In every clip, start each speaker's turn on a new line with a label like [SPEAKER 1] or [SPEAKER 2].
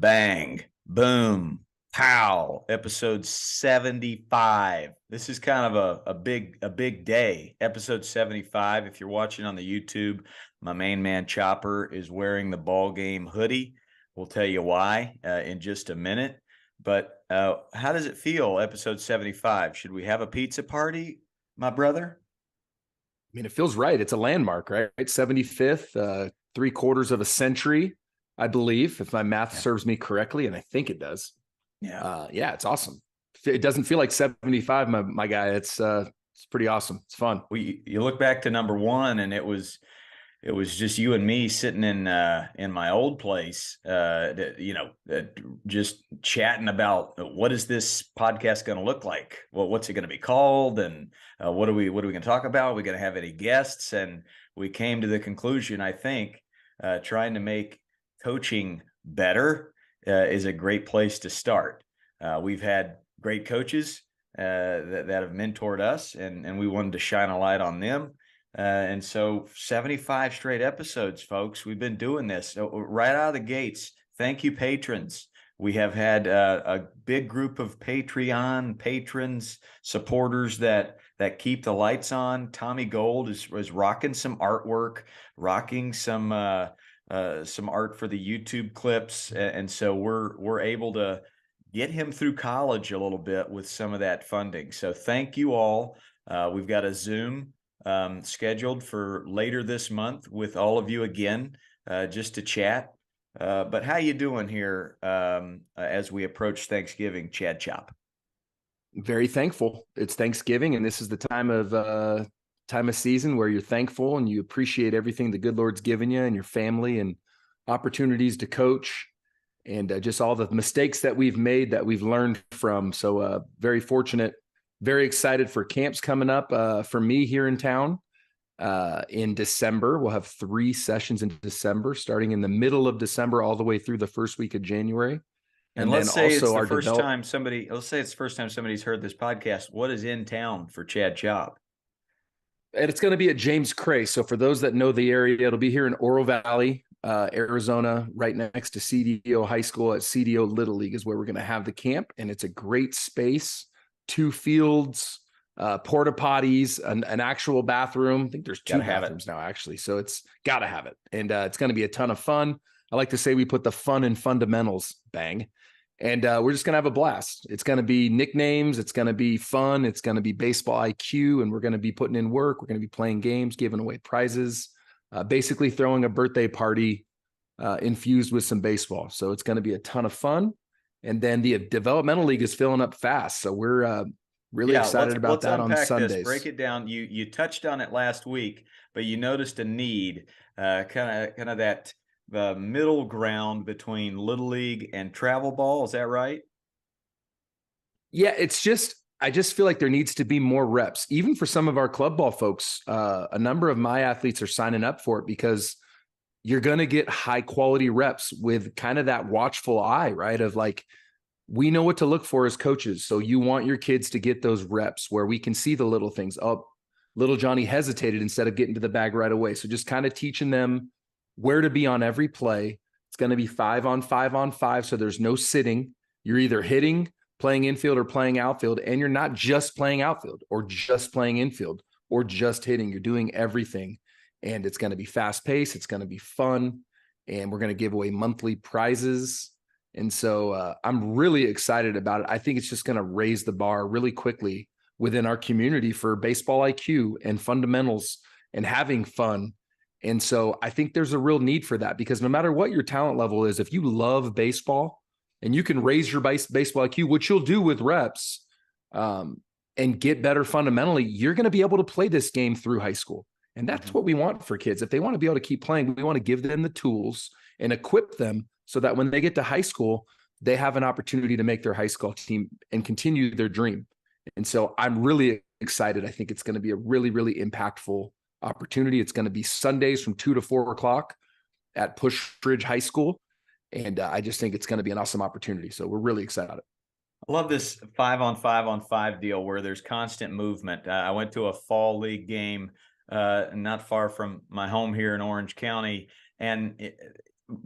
[SPEAKER 1] Bang, boom, pow, episode 75. This is kind of a big day. Episode 75. If you're watching on the YouTube, my main man Chopper is wearing the ball game hoodie. We'll tell you why in just a minute. But how does it feel, episode 75? Should we have a pizza party, my brother?
[SPEAKER 2] I mean, it feels right. It's a landmark, right? 75th, 3/4 of a century, I believe, if my math serves me correctly, and I think it does. Yeah, it's awesome. It doesn't feel like 75, my guy. It's pretty awesome. It's fun.
[SPEAKER 1] You look back to number one, and it was just you and me sitting in my old place, just chatting about what is this podcast going to look like? Well, what's it going to be called? And what are we going to talk about? Are we going to have any guests? And we came to the conclusion, I think, trying to make coaching better is a great place to start. We've had great coaches that have mentored us, and we wanted to shine a light on them. And so 75 straight episodes, folks. We've been doing this. So right out of the gates. Thank you, patrons. We have had a big group of Patreon patrons, supporters that keep the lights on. Tommy Gold is rocking some artwork, rocking some art for the YouTube clips. And so we're able to get him through college a little bit with some of that funding. So thank you all. We've got a Zoom scheduled for later this month with all of you again, just to chat. But how you doing here as we approach Thanksgiving, Chad Chop?
[SPEAKER 2] Very thankful. It's Thanksgiving, and this is the time of season where you're thankful and you appreciate everything the good Lord's given you and your family and opportunities to coach and just all the mistakes that we've made that we've learned from. So very fortunate. Very excited for camps coming up for me here in town in December. We'll have 3 sessions in December, starting in the middle of December all the way through the first week of January.
[SPEAKER 1] And let's say it's the first time somebody's heard this podcast. What is in town for Chad Chop?
[SPEAKER 2] And it's going to be at James Cray. So for those that know the area, it'll be here in Oro Valley, Arizona, right next to CDO High School. At CDO Little League is where we're going to have the camp. And it's a great space. 2 fields, porta potties, an actual bathroom. I think there's 2 bathrooms now, actually. So it's got to have it. And it's going to be a ton of fun. I like to say we put the fun in fundamentals, bang. And we're just going to have a blast. It's going to be nicknames. It's going to be fun. It's going to be baseball IQ. And we're going to be putting in work. We're going to be playing games, giving away prizes, basically throwing a birthday party infused with some baseball. So it's going to be a ton of fun. And then the developmental league is filling up fast. So we're really excited about that on Sundays.
[SPEAKER 1] This. Break it down. You touched on it last week, but you noticed a need, kind of that middle ground between Little League and travel ball. Is that right?
[SPEAKER 2] Yeah, I just feel like there needs to be more reps, even for some of our club ball folks. A number of my athletes are signing up for it because you're going to get high quality reps with kind of that watchful eye, right? Of like, we know what to look for as coaches. So you want your kids to get those reps where we can see the little things. Oh, little Johnny hesitated instead of getting to the bag right away. So just kind of teaching them where to be on every play. It's going to be 5 on 5 on 5. So there's no sitting. You're either hitting, playing infield, or playing outfield. And you're not just playing outfield or just playing infield or just hitting. You're doing everything. And it's going to be fast paced. It's going to be fun. And we're going to give away monthly prizes. And so I'm really excited about it. I think it's just going to raise the bar really quickly within our community for baseball IQ and fundamentals and having fun. And so I think there's a real need for that because no matter what your talent level is, if you love baseball and you can raise your baseball IQ, which you'll do with reps and get better fundamentally, you're going to be able to play this game through high school. And that's what we want for kids. If they want to be able to keep playing, we want to give them the tools and equip them so that when they get to high school, they have an opportunity to make their high school team and continue their dream. And so I'm really excited. I think it's going to be a really, really impactful opportunity. It's going to be Sundays from 2 to 4 o'clock at Push Ridge High School. And I just think it's going to be an awesome opportunity. So we're really excited.
[SPEAKER 1] I love this 5 on 5 on 5 deal where there's constant movement. I went to a fall league game not far from my home here in Orange County, and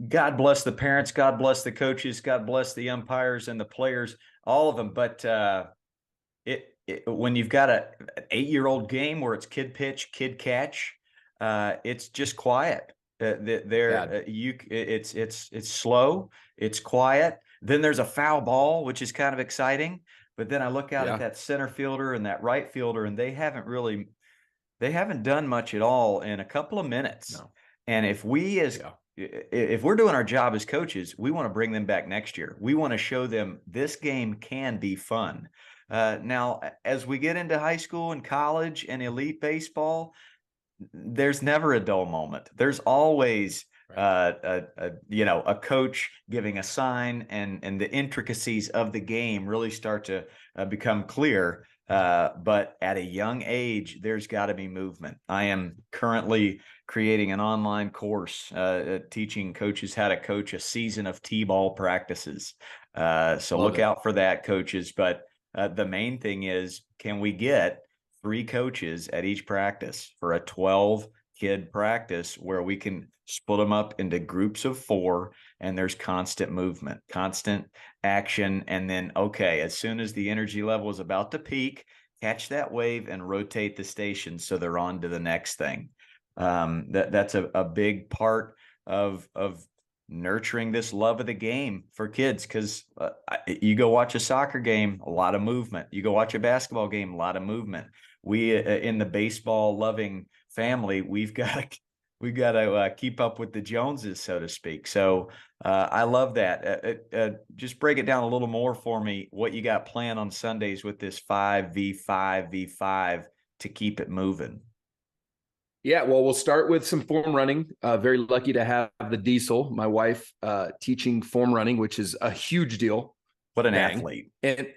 [SPEAKER 1] God bless the parents, God bless the coaches, God bless the umpires and the players, all of them. But when you've got an 8-year-old game where it's kid pitch, kid catch, it's just quiet. It's slow, it's quiet. Then there's a foul ball, which is kind of exciting. But then I look out at that center fielder and that right fielder, and they haven't done much at all in a couple of minutes.
[SPEAKER 2] No.
[SPEAKER 1] And if we're doing our job as coaches, we want to bring them back next year. We want to show them this game can be fun. Now, as we get into high school and college and elite baseball, there's never a dull moment. There's always a coach giving a sign, and the intricacies of the game really start to become clear. But at a young age, there's got to be movement. I am currently creating an online course teaching coaches how to coach a season of T-ball practices. So look out for that, coaches. But the main thing is, can we get 3 coaches at each practice for a 12-kid practice where we can split them up into groups of 4, and there's constant movement, constant action. And then, okay, as soon as the energy level is about to peak, catch that wave and rotate the station so they're on to the next thing. That's a big part of nurturing this love of the game for kids, because you go watch a soccer game, a lot of movement. You go watch a basketball game, a lot of movement. We in the baseball loving family, we've got to keep up with the Joneses, so to speak. So I love that. Just break it down a little more for me, what you got planned on Sundays with this 5v5v5 to keep it moving.
[SPEAKER 2] Yeah, well, we'll start with some form running. Very lucky to have the Diesel, my wife, teaching form running, which is a huge deal.
[SPEAKER 1] What an athlete.
[SPEAKER 2] And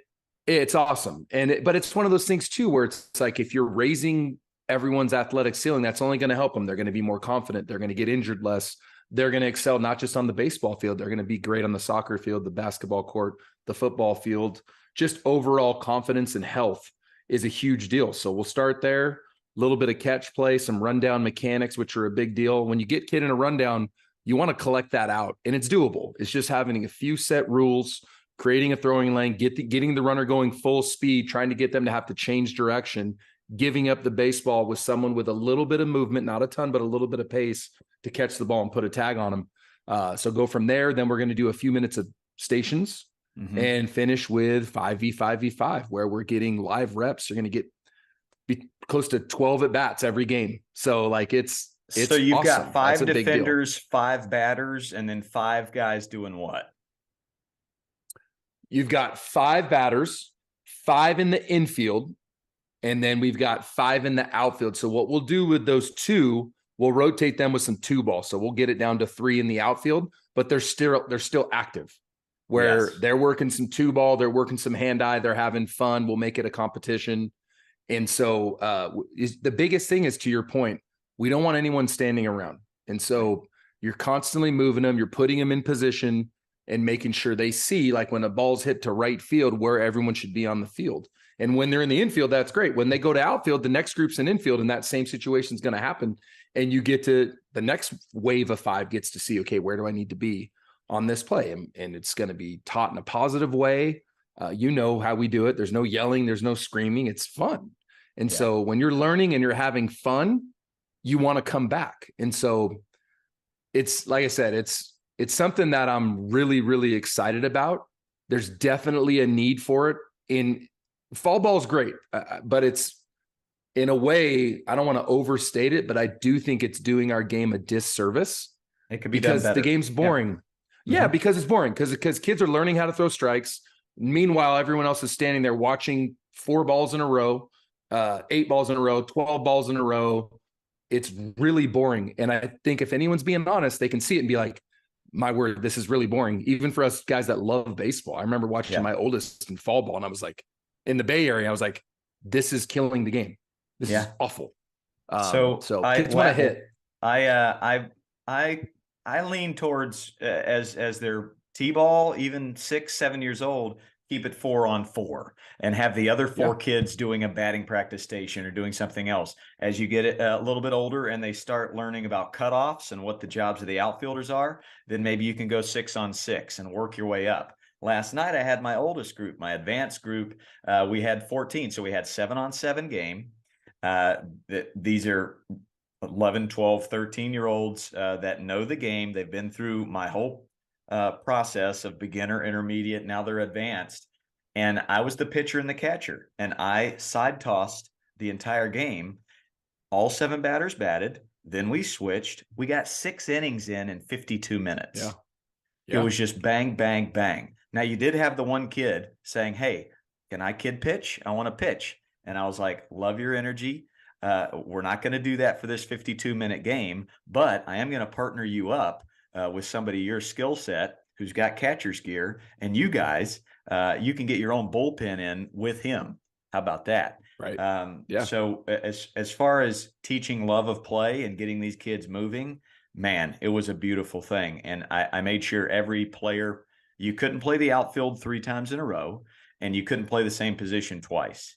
[SPEAKER 2] it's awesome. But it's one of those things too, where it's like, if you're raising everyone's athletic ceiling, that's only going to help them. They're going to be more confident. They're going to get injured less. They're going to excel, not just on the baseball field. They're going to be great on the soccer field, the basketball court, the football field. Just overall confidence and health is a huge deal. So we'll start there. A little bit of catch play, some rundown mechanics, which are a big deal. When you get kid in a rundown, you want to collect that out, and it's doable. It's just having a few set rules, creating a throwing lane, getting the runner going full speed, trying to get them to have to change direction, giving up the baseball with someone with a little bit of movement, not a ton, but a little bit of pace to catch the ball and put a tag on them. So go from there. Then we're going to do a few minutes of stations and finish with 5v5v5, where we're getting live reps. You're going to be close to 12 at bats every game. So like it's
[SPEAKER 1] so you've
[SPEAKER 2] awesome.
[SPEAKER 1] got 5 defenders, 5 batters, and then 5 guys doing what?
[SPEAKER 2] You've got 5 batters, 5 in the infield, and then we've got 5 in the outfield. So what we'll do with those 2, we'll rotate them with some 2-ball. So we'll get it down to 3 in the outfield, but they're still active, where they're working some 2-ball, they're working some hand-eye, they're having fun. We'll make it a competition. And so the biggest thing is, to your point, we don't want anyone standing around. And so you're constantly moving them, you're putting them in position and making sure they see, like when a ball's hit to right field, where everyone should be on the field. And when they're in the infield, that's great. When they go to outfield, the next group's in infield, and that same situation is going to happen. And you get to the next wave of 5 gets to see, okay, where do I need to be on this play? And it's going to be taught in a positive way. You know how we do it. There's no yelling. There's no screaming. It's fun. And so when you're learning and you're having fun, you want to come back. And so it's, like I said, it's something that I'm really, really excited about. There's definitely a need for it. Fall ball is great, but it's, in a way, I don't want to overstate it, but I do think it's doing our game a disservice.
[SPEAKER 1] It could be
[SPEAKER 2] because
[SPEAKER 1] done better.
[SPEAKER 2] The game's boring. Yeah, because it's boring, because kids are learning how to throw strikes. Meanwhile, everyone else is standing there watching 4 balls in a row, 8 balls in a row, 12 balls in a row. It's really boring. And I think if anyone's being honest, they can see it and be like, my word, this is really boring. Even for us guys that love baseball. I remember watching my oldest in fall ball, and I was like, in the Bay Area, I was like, this is killing the game. This is awful. So kids want to hit.
[SPEAKER 1] I lean towards as their T-ball, even 6, 7 years old, keep it 4-on-4 and have the other four
[SPEAKER 2] Yeah.
[SPEAKER 1] kids doing a batting practice station or doing something else. As you get a little bit older and they start learning about cutoffs and what the jobs of the outfielders are, then maybe you can go 6-on-6 and work your way up. Last night, I had my oldest group, my advanced group. We had 14. So we had 7-on-7 game. These are 11, 12, 13-year-olds that know the game. They've been through my whole process of beginner, intermediate. Now they're advanced. And I was the pitcher and the catcher. And I side tossed the entire game. All 7 batters batted. Then we switched. We got 6 innings in 52 minutes.
[SPEAKER 2] Yeah.
[SPEAKER 1] It
[SPEAKER 2] Yeah.
[SPEAKER 1] was just bang, bang, bang. Now you did have the one kid saying, "Hey, can I kid pitch? I want to pitch." And I was like, "Love your energy. We're not going to do that for this 52-minute game, but I am going to partner you up with somebody your skill set who's got catcher's gear, and you guys, you can get your own bullpen in with him. How about that?"
[SPEAKER 2] Right. Yeah.
[SPEAKER 1] So as far as teaching love of play and getting these kids moving, man, it was a beautiful thing. And I made sure every player, you couldn't play the outfield 3 times in a row, and you couldn't play the same position twice.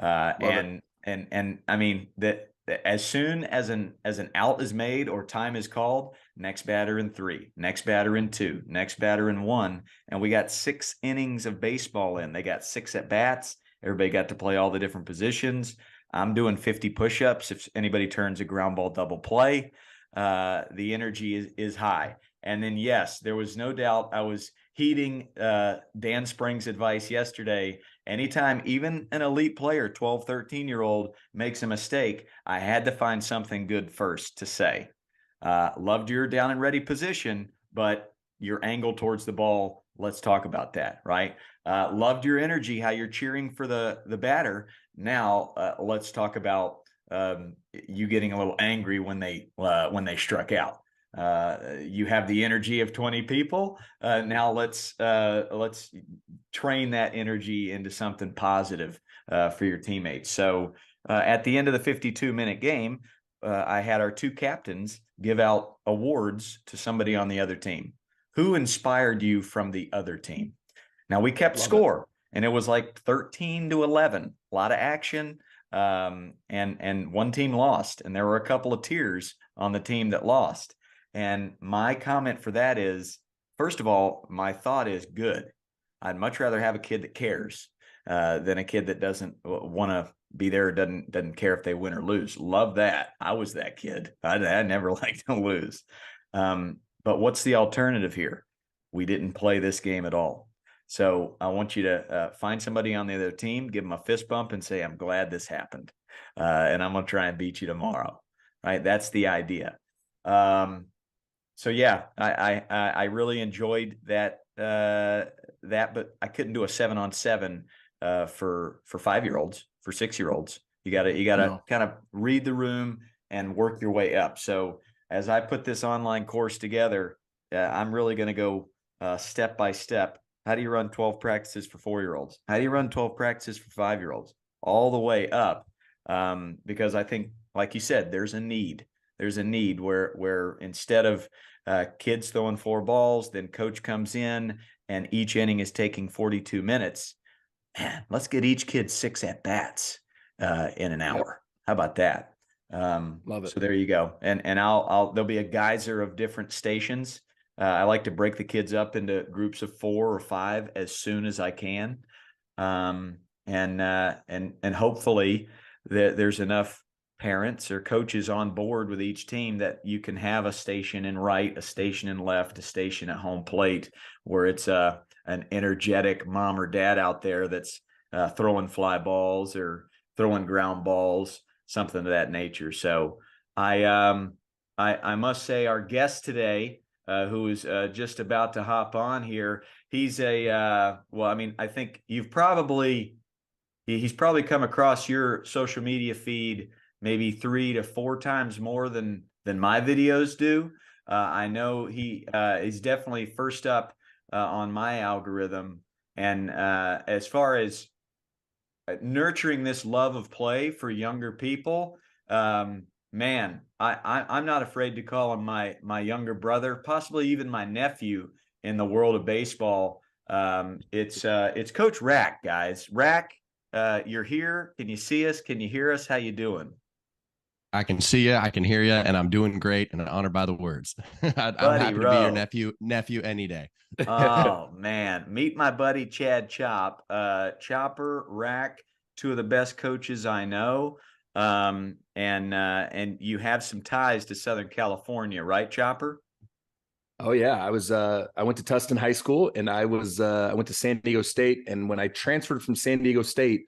[SPEAKER 2] Love it.
[SPEAKER 1] And I mean that as soon as an out is made or time is called, next batter in 3, next batter in 2, next batter in 1, and we got 6 innings of baseball in. They got 6 at bats. Everybody got to play all the different positions. I'm doing 50 push-ups if anybody turns a ground ball double play. The energy is high. And then, yes, there was no doubt I was heeding Dan Spring's advice yesterday. Anytime even an elite player, 12, 13-year-old, makes a mistake, I had to find something good first to say. Loved your down and ready position, but your angle towards the ball, let's talk about that, right? Loved your energy, how you're cheering for the batter. Now, let's talk about you getting a little angry when they struck out. You have the energy of 20 people. Now let's train that energy into something positive for your teammates. So at the end of the 52-minute game, I had our 2 captains give out awards to somebody on the other team. Who inspired you from the other team? Now we kept
[SPEAKER 2] Love it.
[SPEAKER 1] score, and it was like 13-11, a lot of action. And one team lost, and there were a couple of tears on the team that lost. And my comment for that is, first of all, my thought is good. I'd much rather have a kid that cares than a kid that doesn't want to be there or doesn't care if they win or lose. Love that. I was that kid. I never liked to lose. But what's the alternative here? We didn't play this game at all. So I want you to find somebody on the other team, give them a fist bump and say, "I'm glad this happened. And I'm going to try and beat you tomorrow." Right? That's the idea. So yeah, I really enjoyed that, but I couldn't do a 7-on-7 for 5-year-olds, for 6-year-olds. You gotta kind of read the room and work your way up. So as I put this online course together, I'm really going to go step by step. How do you run 12 practices for 4-year-olds? How do you run 12 practices for 5-year-olds? All the way up, because I think, like you said, there's a need. There's a need where instead of kids throwing 4 balls, then coach comes in and each inning is taking 42 minutes. Man, let's get each kid 6 at bats in an hour.
[SPEAKER 2] Yep.
[SPEAKER 1] How about that?
[SPEAKER 2] Love it.
[SPEAKER 1] So there you go. And there'll be a geyser of different stations. I like to break the kids up into groups of 4 or 5 as soon as I can. And hopefully there's enough parents or coaches on board with each team that you can have a station in right, a station in left, a station at home plate, where it's an energetic mom or dad out there that's throwing fly balls or throwing ground balls, something of that nature. So I must say our guest today, who is just about to hop on here, he's I think he's probably come across your social media feed maybe 3 to 4 times more than my videos do. I know he is definitely first up on my algorithm. And as far as nurturing this love of play for younger people, man, I'm not afraid to call him my younger brother, possibly even my nephew in the world of baseball. It's Coach Rack, guys. Rack, you're here. Can you see us? Can you hear us? How you doing?
[SPEAKER 3] I can see you, I can hear you, and I'm doing great and honored by the words. I'm
[SPEAKER 1] Buddy
[SPEAKER 3] happy to be your
[SPEAKER 1] Rowe.
[SPEAKER 3] nephew any day.
[SPEAKER 1] Oh man, meet my buddy Chad Chop, Chopper Rack, two of the best coaches I know. And you have some ties to Southern California, right, Chopper?
[SPEAKER 2] Oh yeah, I went to Tustin High School, and I went to San Diego State, and when I transferred from San Diego State,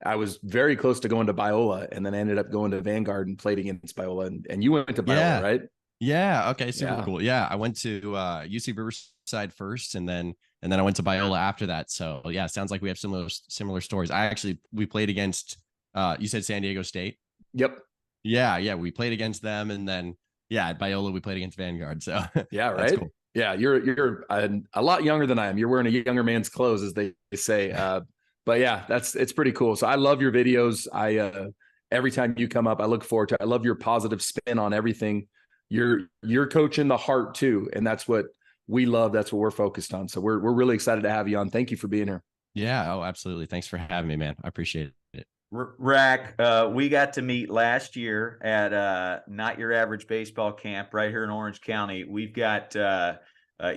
[SPEAKER 2] I was very close to going to Biola, and then I ended up going to Vanguard and played against Biola, and you went to Biola,
[SPEAKER 3] Yeah.
[SPEAKER 2] right?
[SPEAKER 3] Yeah. Okay. Super
[SPEAKER 2] Yeah.
[SPEAKER 3] cool. Yeah. I went to UC Riverside first, and then I went to Biola after that. So yeah, sounds like we have similar stories. We played against you said San Diego State.
[SPEAKER 2] Yep.
[SPEAKER 3] Yeah, yeah. We played against them, and then yeah, at Biola we played against Vanguard. So
[SPEAKER 2] Yeah,
[SPEAKER 3] that's
[SPEAKER 2] right.
[SPEAKER 3] cool.
[SPEAKER 2] Yeah, you're a lot younger than I am. You're wearing a younger man's clothes, as they say. But yeah, it's pretty cool. So I love your videos. I every time you come up, I look forward to it. I love your positive spin on everything. You're coaching the heart too, and that's what we love. That's what we're focused on. So we're really excited to have you on. Thank you for being here.
[SPEAKER 3] Yeah. Oh, absolutely. Thanks for having me, man. I appreciate it.
[SPEAKER 1] Rack, we got to meet last year at Not Your Average Baseball Camp right here in Orange County. We've got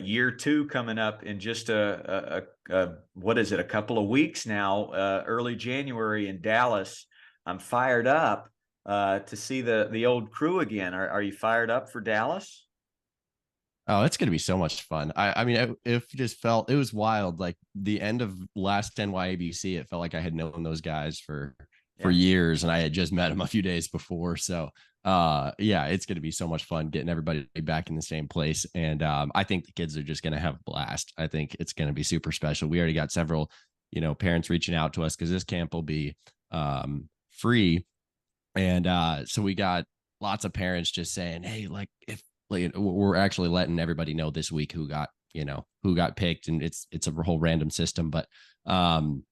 [SPEAKER 1] year two coming up in just what is it, a couple of weeks now, early January in Dallas. I'm fired up to see the old crew again. Are you fired up for Dallas?
[SPEAKER 3] Oh, it's gonna be so much fun. I mean, it just felt it was wild. Like the end of last NYABC, it felt like I had known those guys for
[SPEAKER 1] Yeah.
[SPEAKER 3] years, and I had just met them a few days before. So, yeah, it's gonna be so much fun getting everybody back in the same place. And I think the kids are just gonna have a blast. I think it's gonna be super special. We already got several, parents reaching out to us because this camp will be free, and so we got lots of parents just saying, "Hey, like if." We're actually letting everybody know this week who got picked, and it's a whole random system, but we're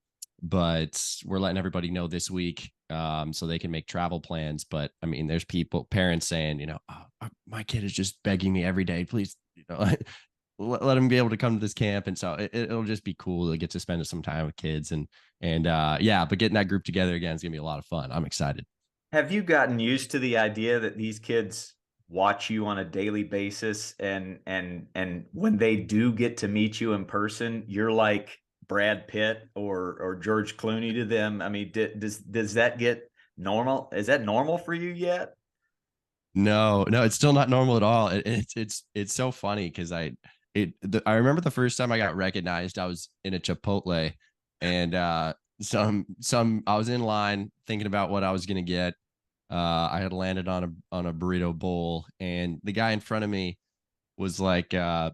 [SPEAKER 3] letting everybody know this week so they can make travel plans. But I mean, there's parents saying, oh, my kid is just begging me every day, please, let him be able to come to this camp. And so it'll just be cool to get to spend some time with kids, and yeah, but getting that group together again is gonna be a lot of fun. I'm excited.
[SPEAKER 1] Have you gotten used to the idea that these kids watch you on a daily basis, and when they do get to meet you in person, you're like Brad Pitt or George Clooney to them? I mean, does that get normal? Is that normal for you yet?
[SPEAKER 3] No, it's still not normal at all. It's so funny because I remember the first time I got recognized, I was in a Chipotle, and some I was in line thinking about what I was gonna get. I had landed on a burrito bowl, and the guy in front of me was like, oh,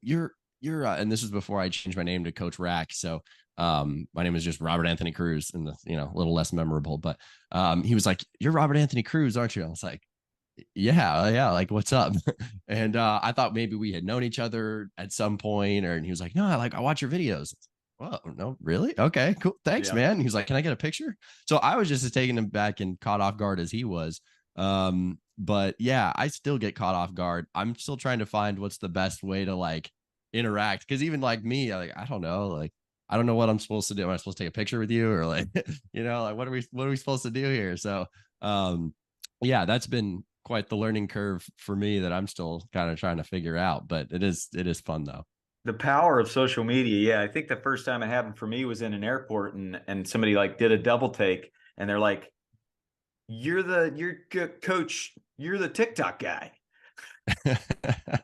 [SPEAKER 3] you're," and this was before I changed my name to Coach Rack. So, my name is just Robert Anthony Cruz, and a little less memorable. But he was like, "You're Robert Anthony Cruz, aren't you?" I was like, yeah, like what's up? And I thought maybe we had known each other at some point, and he was like, "No, I watch your videos." Well, no, really? Okay, cool. Thanks,
[SPEAKER 1] Yeah.
[SPEAKER 3] man. He was like, "Can I get a picture?" So I was just as taken aback and caught off guard as he was. But yeah, I still get caught off guard. I'm still trying to find what's the best way to like interact. Cause even like me, like, I don't know, like, I don't know what I'm supposed to do. Am I supposed to take a picture with you, or like, like what are we supposed to do here? So, yeah, that's been quite the learning curve for me that I'm still kind of trying to figure out, but it is fun though.
[SPEAKER 1] The power of social media. Yeah, I think the first time it happened for me was in an airport, and somebody like did a double take, and they're like, you're coach, you're the TikTok guy."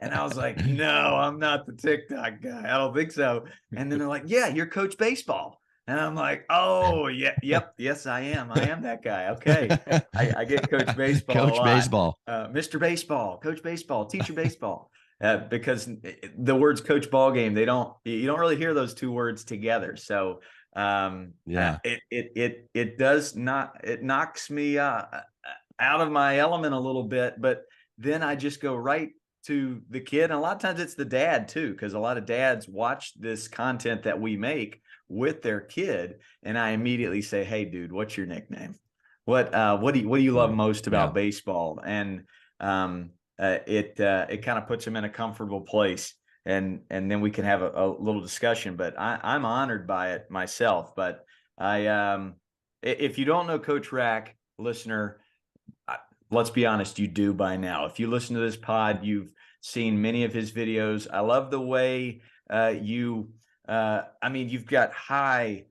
[SPEAKER 1] And I was like, "No, I'm not the TikTok guy. I don't think so." And then they're like, "Yeah, you're Coach Baseball." And I'm like, "Oh, yeah, yep, yes, I am. I am that guy." Okay. I get Coach Baseball a
[SPEAKER 3] Coach
[SPEAKER 1] lot.
[SPEAKER 3] Baseball.
[SPEAKER 1] Mr. Baseball, Coach Baseball, Teacher Baseball. Because the words Coach Ball Game, you don't really hear those two words together. So
[SPEAKER 3] Yeah.
[SPEAKER 1] it does not, it knocks me out of my element a little bit, but then I just go right to the kid. And a lot of times it's the dad too, because a lot of dads watch this content that we make with their kid. And I immediately say, "Hey dude, what's your nickname? What do you love most about
[SPEAKER 3] Yeah.
[SPEAKER 1] baseball?" And it kind of puts them in a comfortable place. and then we can have a little discussion. But I'm honored by it myself. But if you don't know Coach Rack, listener, let's be honest, you do by now. If you listen to this pod, you've seen many of his videos. I love the way you've got high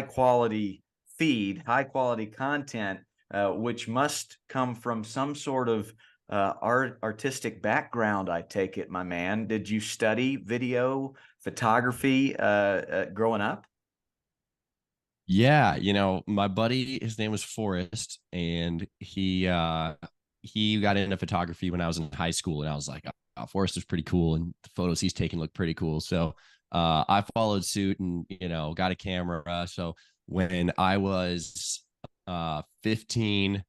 [SPEAKER 1] quality feed, high quality content, which must come from some sort of artistic background. I take it, my man. Did you study video photography growing up?
[SPEAKER 3] Yeah, my buddy, his name was Forrest, and he got into photography when I was in high school, and I was like, oh, Forrest was pretty cool, and the photos he's taking look pretty cool. So I followed suit and got a camera. So when I was 15,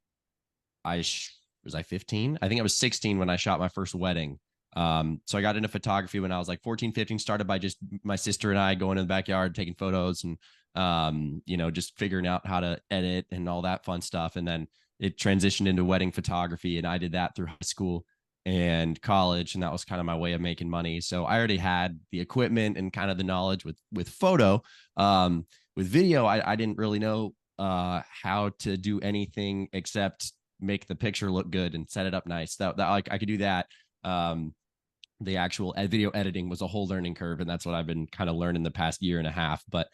[SPEAKER 3] was I 15? I think I was 16 when I shot my first wedding. So I got into photography when I was like 14, 15, started by just my sister and I going in the backyard, taking photos and just figuring out how to edit and all that fun stuff. And then it transitioned into wedding photography, and I did that through high school and college. And that was kind of my way of making money. So I already had the equipment and kind of the knowledge with photo. With video, I didn't really know how to do anything except make the picture look good and set it up nice. That like I could do that. The actual video editing was a whole learning curve, and that's what I've been kind of learning the past year and a half. But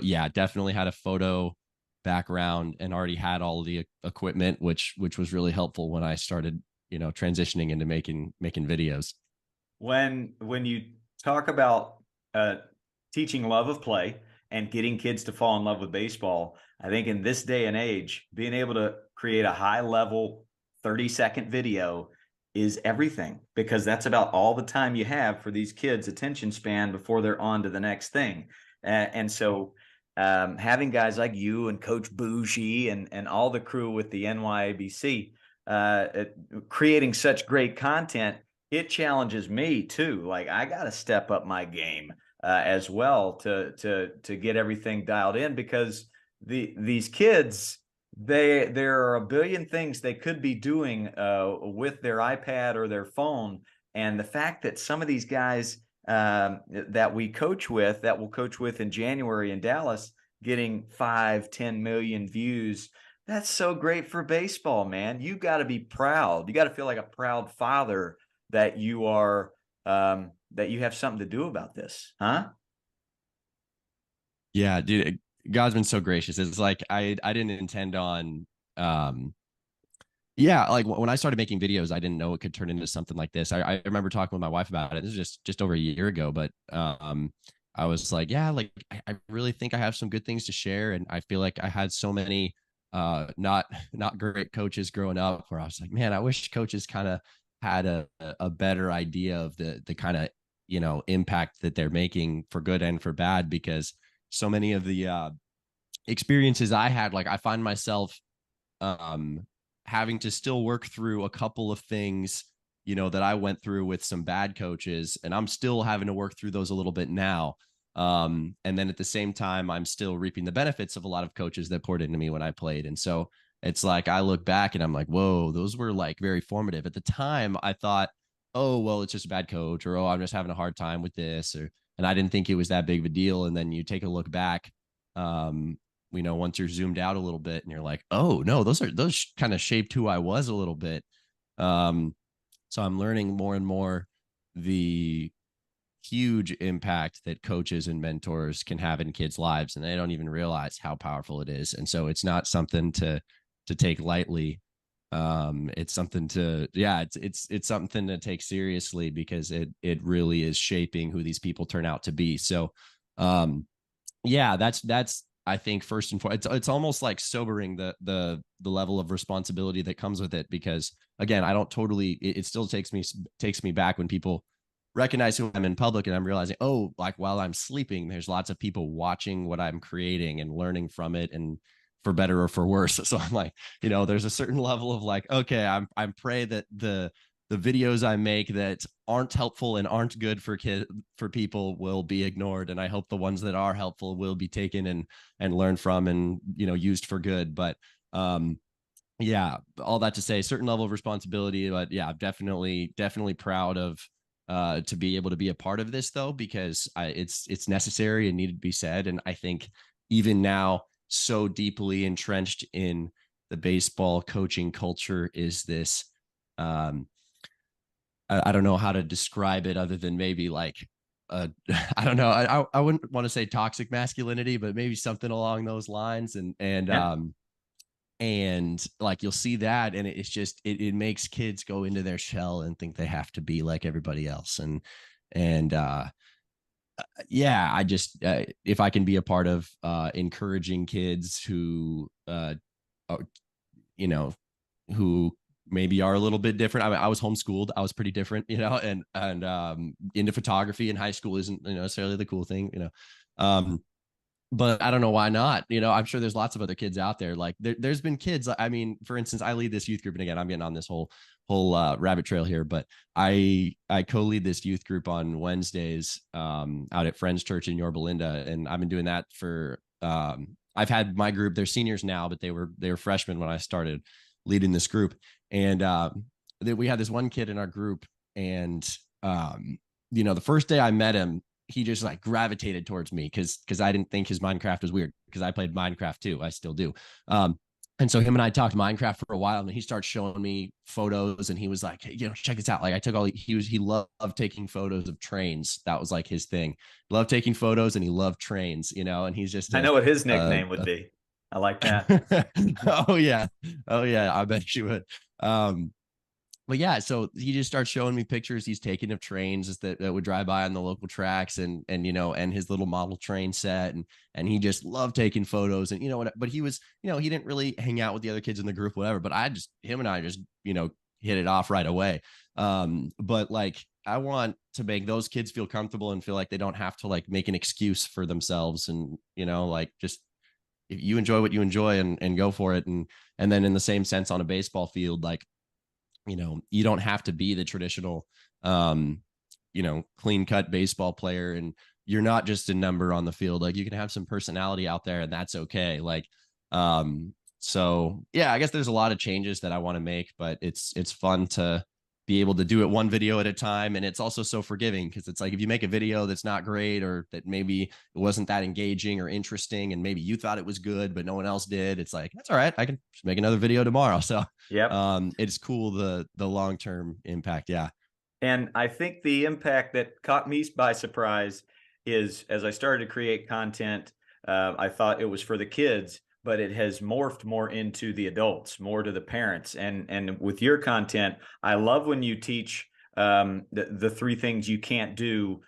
[SPEAKER 3] yeah, definitely had a photo background and already had all the equipment, which was really helpful when I started, transitioning into making videos.
[SPEAKER 1] When you talk about teaching love of play and getting kids to fall in love with baseball, I think in this day and age, being able to create a high level 30-second video is everything, because that's about all the time you have for these kids' attention span before they're on to the next thing. And so having guys like you and Coach Bougie and all the crew with the NYABC creating such great content, it challenges me too. Like, I got to step up my game as well to get everything dialed in, because these kids, there are a billion things they could be doing with their iPad or their phone. And the fact that some of these guys that we'll coach with in January in Dallas, getting 5-10 million views, that's so great for baseball, man. You got to be proud. You got to feel like a proud father that you are, that you have something to do about this, huh?
[SPEAKER 3] Yeah, dude, God's been so gracious. It's like I didn't intend on yeah, like when I started making videos, I didn't know it could turn into something like this. I remember talking with my wife about it. This is just over a year ago, but I was like, yeah, like I really think I have some good things to share, and I feel like I had so many not great coaches growing up, where I was like, man, I wish coaches kind of had a better idea of the kind of impact that they're making for good and for bad, because so many of the experiences I had, like I find myself having to still work through a couple of things, that I went through with some bad coaches, and I'm still having to work through those a little bit now. And then at the same time, I'm still reaping the benefits of a lot of coaches that poured into me when I played. And so it's like, I look back and I'm like, whoa, those were like very formative. At the time, I thought, oh, well, it's just a bad coach, or, oh, I'm just having a hard time with this, and I didn't think it was that big of a deal. And then you take a look back, once you're zoomed out a little bit and you're like, oh no, those kind of shaped who I was a little bit. So I'm learning more and more the huge impact that coaches and mentors can have in kids' lives, and they don't even realize how powerful it is. And so it's not something to take lightly. It's something to, it's something to take seriously, because it really is shaping who these people turn out to be. So, that's I think first and foremost, it's almost like sobering the level of responsibility that comes with it, because again, I don't totally, it still takes me back when people recognize who I'm in public, and I'm realizing, oh, like while I'm sleeping, there's lots of people watching what I'm creating and learning from it, and for better or for worse. So I'm like, there's a certain level of like, okay, I'm pray that the videos I make that aren't helpful and aren't good for people will be ignored. And I hope the ones that are helpful will be taken and learned from and, used for good. But all that to say, certain level of responsibility, but yeah, definitely proud of to be able to be a part of this though, because it's necessary and needed to be said. And I think even now, so deeply entrenched in the baseball coaching culture is this, I don't know how to describe it other than maybe like, I don't know. I wouldn't want to say toxic masculinity, but maybe something along those lines. And like, you'll see that. And it's just, it makes kids go into their shell and think they have to be like everybody else. And yeah, I just, if I can be a part of encouraging kids who, you know, who maybe are a little bit different. I mean, I was homeschooled. I was pretty different, and into photography in high school isn't necessarily the cool thing, but I don't know why not. I'm sure there's lots of other kids out there. Like there's been kids. I mean, for instance, I lead this youth group, and again, I'm getting on this whole rabbit trail here, but I co-lead this youth group on Wednesdays out at Friends Church in Yorba Linda, and I've been doing that for. I've had my group. They're seniors now, but they were freshmen when I started leading this group, and we had this one kid in our group, and the first day I met him, he just like gravitated towards me because I didn't think his Minecraft was weird, because I played Minecraft too. I still do. And so him and I talked Minecraft for a while, and he started showing me photos, and he was like, hey, check this out. Like I took he loved taking photos of trains. That was like his thing. Loved taking photos, and he loved trains, and he's just,
[SPEAKER 1] I know what his nickname would be. I like that.
[SPEAKER 3] Oh yeah. I bet you would. But yeah, so he just starts showing me pictures he's taking of trains that would drive by on the local tracks, and his little model train set, and he just loved taking photos, and but he was, he didn't really hang out with the other kids in the group, whatever, but him and I just, hit it off right away. But like, I want to make those kids feel comfortable and feel like they don't have to like make an excuse for themselves, and like, just, if you enjoy what you enjoy, and go for it. And then in the same sense on a baseball field, like, you don't have to be the traditional, clean cut baseball player, and you're not just a number on the field. Like, you can have some personality out there, and that's okay. Like, so yeah, I guess there's a lot of changes that I want to make, but it's fun to be able to do it one video at a time. And it's also so forgiving, because it's like, if you make a video that's not great, or that maybe it wasn't that engaging or interesting, and maybe you thought it was good, but no one else did, it's like, that's all right. I can just make another video tomorrow. So
[SPEAKER 1] yeah,
[SPEAKER 3] it's cool. The long-term impact. Yeah.
[SPEAKER 1] And I think the impact that caught me by surprise is, as I started to create content, I thought it was for the kids, but it has morphed more into the adults, more to the parents. And with your content, I love when you teach the three things you can't do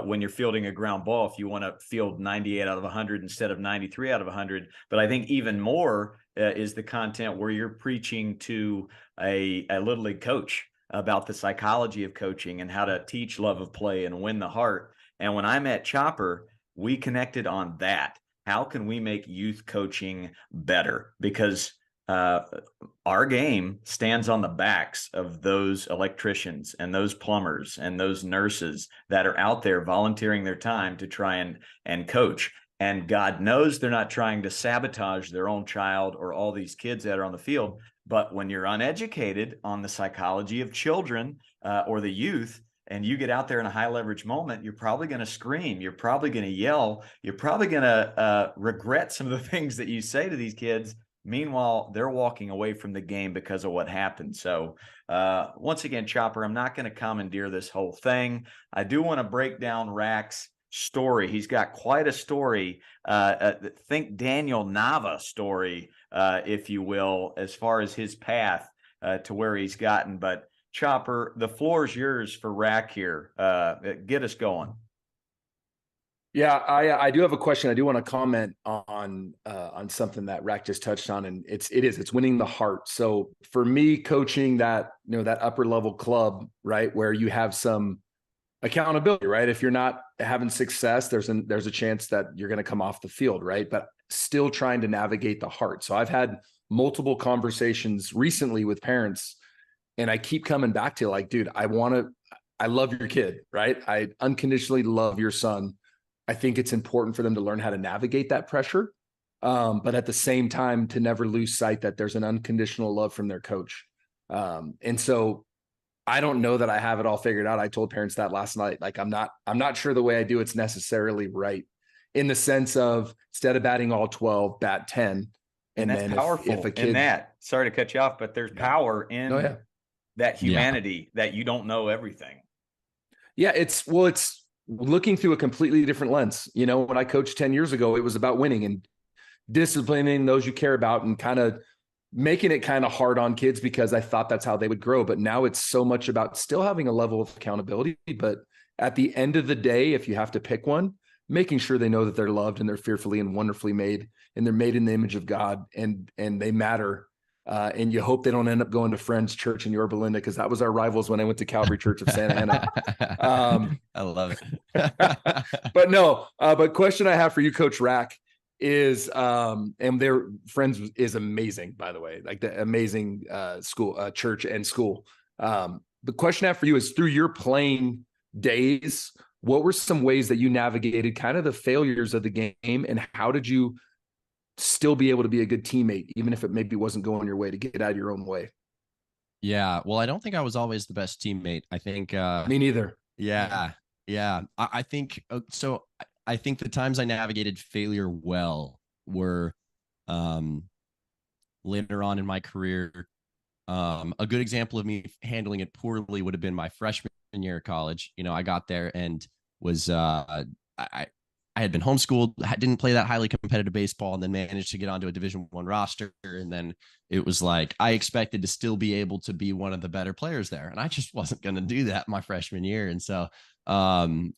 [SPEAKER 1] when you're fielding a ground ball if you want to field 98 out of 100 instead of 93 out of 100. But I think even more is the content where you're preaching to a Little League coach about the psychology of coaching and how to teach love of play and win the heart. And when I met Chopper, we connected on that. How can we make youth coaching better? Because our game stands on the backs of those electricians and those plumbers and those nurses that are out there volunteering their time to try and coach. And God knows they're not trying to sabotage their own child or all these kids that are on the field. But when you're uneducated on the psychology of children or the youth, and you get out there in a high leverage moment, you're probably going to scream. You're probably going to yell. You're probably going to regret some of the things that you say to these kids. Meanwhile, they're walking away from the game because of what happened. So once again, Chopper, I'm not going to commandeer this whole thing. I do want to break down Rack's story. He's got quite a story. Think Daniel Nava story, if you will, as far as his path to where he's gotten. But Chopper, the floor is yours for Rack here. Get us going.
[SPEAKER 2] Yeah, I do have a question. I do want to comment on something that Rack just touched on, and it's winning the heart. So for me, coaching that upper level club, right, where you have some accountability, right? If you're not having success, there's a chance that you're going to come off the field, right? But still trying to navigate the heart. So I've had multiple conversations recently with parents, and I keep coming back to like, dude, I love your kid, right? I unconditionally love your son. I think it's important for them to learn how to navigate that pressure. But at the same time, to never lose sight that there's an unconditional love from their coach. And so I don't know that I have it all figured out. I told parents that last night. Like, I'm not sure the way I do it's necessarily right, in the sense of, instead of batting all 12, bat 10.
[SPEAKER 1] And that's
[SPEAKER 2] then
[SPEAKER 1] powerful
[SPEAKER 2] if a
[SPEAKER 1] in
[SPEAKER 2] kid,
[SPEAKER 1] that. Sorry to cut you off, but there's power in that humanity that you don't know everything.
[SPEAKER 2] Yeah, it's looking through a completely different lens. You know, when I coached 10 years ago, it was about winning and disciplining those you care about and kind of making it kind of hard on kids, because I thought that's how they would grow. But now it's so much about still having a level of accountability. But at the end of the day, if you have to pick one, making sure they know that they're loved and they're fearfully and wonderfully made, and they're made in the image of God, and they matter. And you hope they don't end up going to Friends Church in Yorba Linda, because that was our rivals when I went to Calvary Church of Santa Ana.
[SPEAKER 3] I love it.
[SPEAKER 2] But question I have for you, Coach Rack, is and their Friends is amazing, by the way, like the amazing school, church and school. The question I have for you is, through your playing days, what were some ways that you navigated kind of the failures of the game, and how did you still be able to be a good teammate, even if it maybe wasn't going your way, to get out of your own way?
[SPEAKER 3] Yeah. Well, I don't think I was always the best teammate. I think
[SPEAKER 2] me neither.
[SPEAKER 3] Yeah. I think so. I think the times I navigated failure well were later on in my career. A good example of me handling it poorly would have been my freshman year of college. You know, I got there and was I had been homeschooled, didn't play that highly competitive baseball, and then managed to get onto a Division I roster. And then it was like, I expected to still be able to be one of the better players there. And I just wasn't going to do that my freshman year. And so,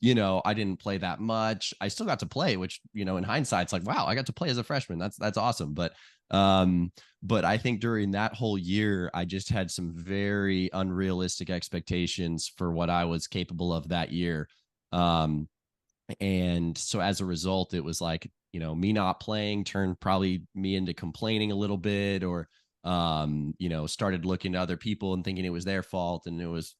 [SPEAKER 3] you know, I didn't play that much. I still got to play, which, you know, in hindsight, it's like, wow, I got to play as a freshman. That's awesome. But I think during that whole year, I just had some very unrealistic expectations for what I was capable of that year. And so as a result, it was like, you know, me not playing turned probably me into complaining a little bit, or, you know, started looking to other people and thinking it was their fault. And it was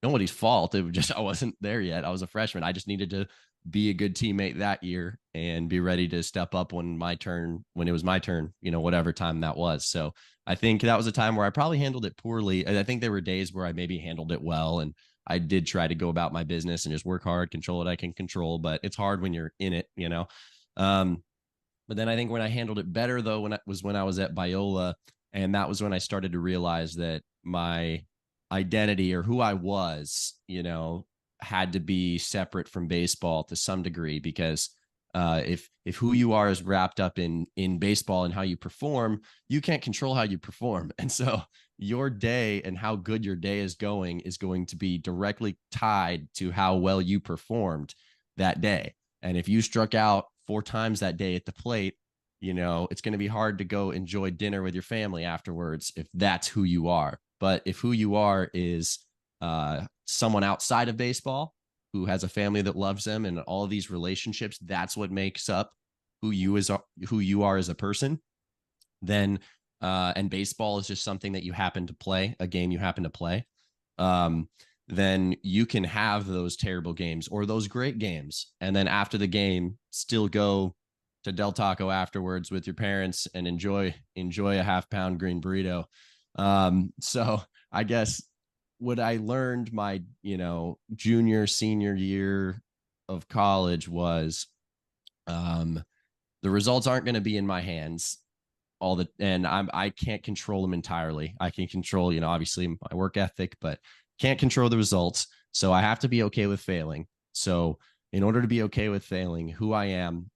[SPEAKER 3] nobody's fault. It was just, I wasn't there yet. I was a freshman. I just needed to be a good teammate that year and be ready to step up when it was my turn, you know, whatever time that was. So I think that was a time where I probably handled it poorly. And I think there were days where I maybe handled it well, and I did try to go about my business and just work hard, control what I can control, but it's hard when you're in it, you know? But then I think when I handled it better, though, when I was at Biola, and that was when I started to realize that my identity, or who I was, you know, had to be separate from baseball to some degree, because if who you are is wrapped up in baseball and how you perform, you can't control how you perform. And so your day and how good your day is going to be directly tied to how well you performed that day. And if you struck out 4 times that day at the plate, you know, it's going to be hard to go enjoy dinner with your family afterwards if that's who you are. But if who you are is someone outside of baseball who has a family that loves them and all of these relationships, that's what makes up who you are as a person, then and baseball is just something that you happen to play, a game you happen to play, then you can have those terrible games or those great games. And then after the game, still go to Del Taco afterwards with your parents and enjoy a half-pound green burrito. So I guess what I learned my, you know, senior year of college was the results aren't going to be in my hands. And I can't control them entirely. I can control, you know, obviously my work ethic, but can't control the results. So I have to be okay with failing. So in order to be okay with failing, who I am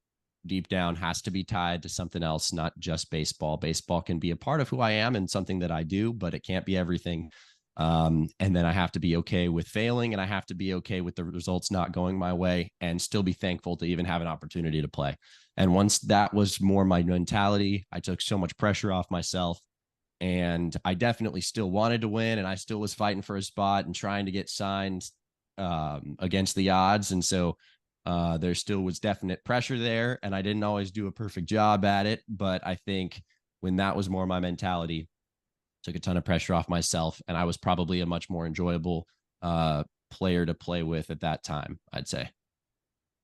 [SPEAKER 3] deep down has to be tied to something else, not just baseball. Baseball can be a part of who I am and something that I do, but it can't be everything. And then I have to be okay with failing, and I have to be okay with the results not going my way, and still be thankful to even have an opportunity to play. And once that was more my mentality, I took so much pressure off myself, and I definitely still wanted to win, and I still was fighting for a spot and trying to get signed against the odds. And so there still was definite pressure there, and I didn't always do a perfect job at it. But I think when that was more my mentality, took a ton of pressure off myself, and I was probably a much more enjoyable player to play with at that time, I'd say.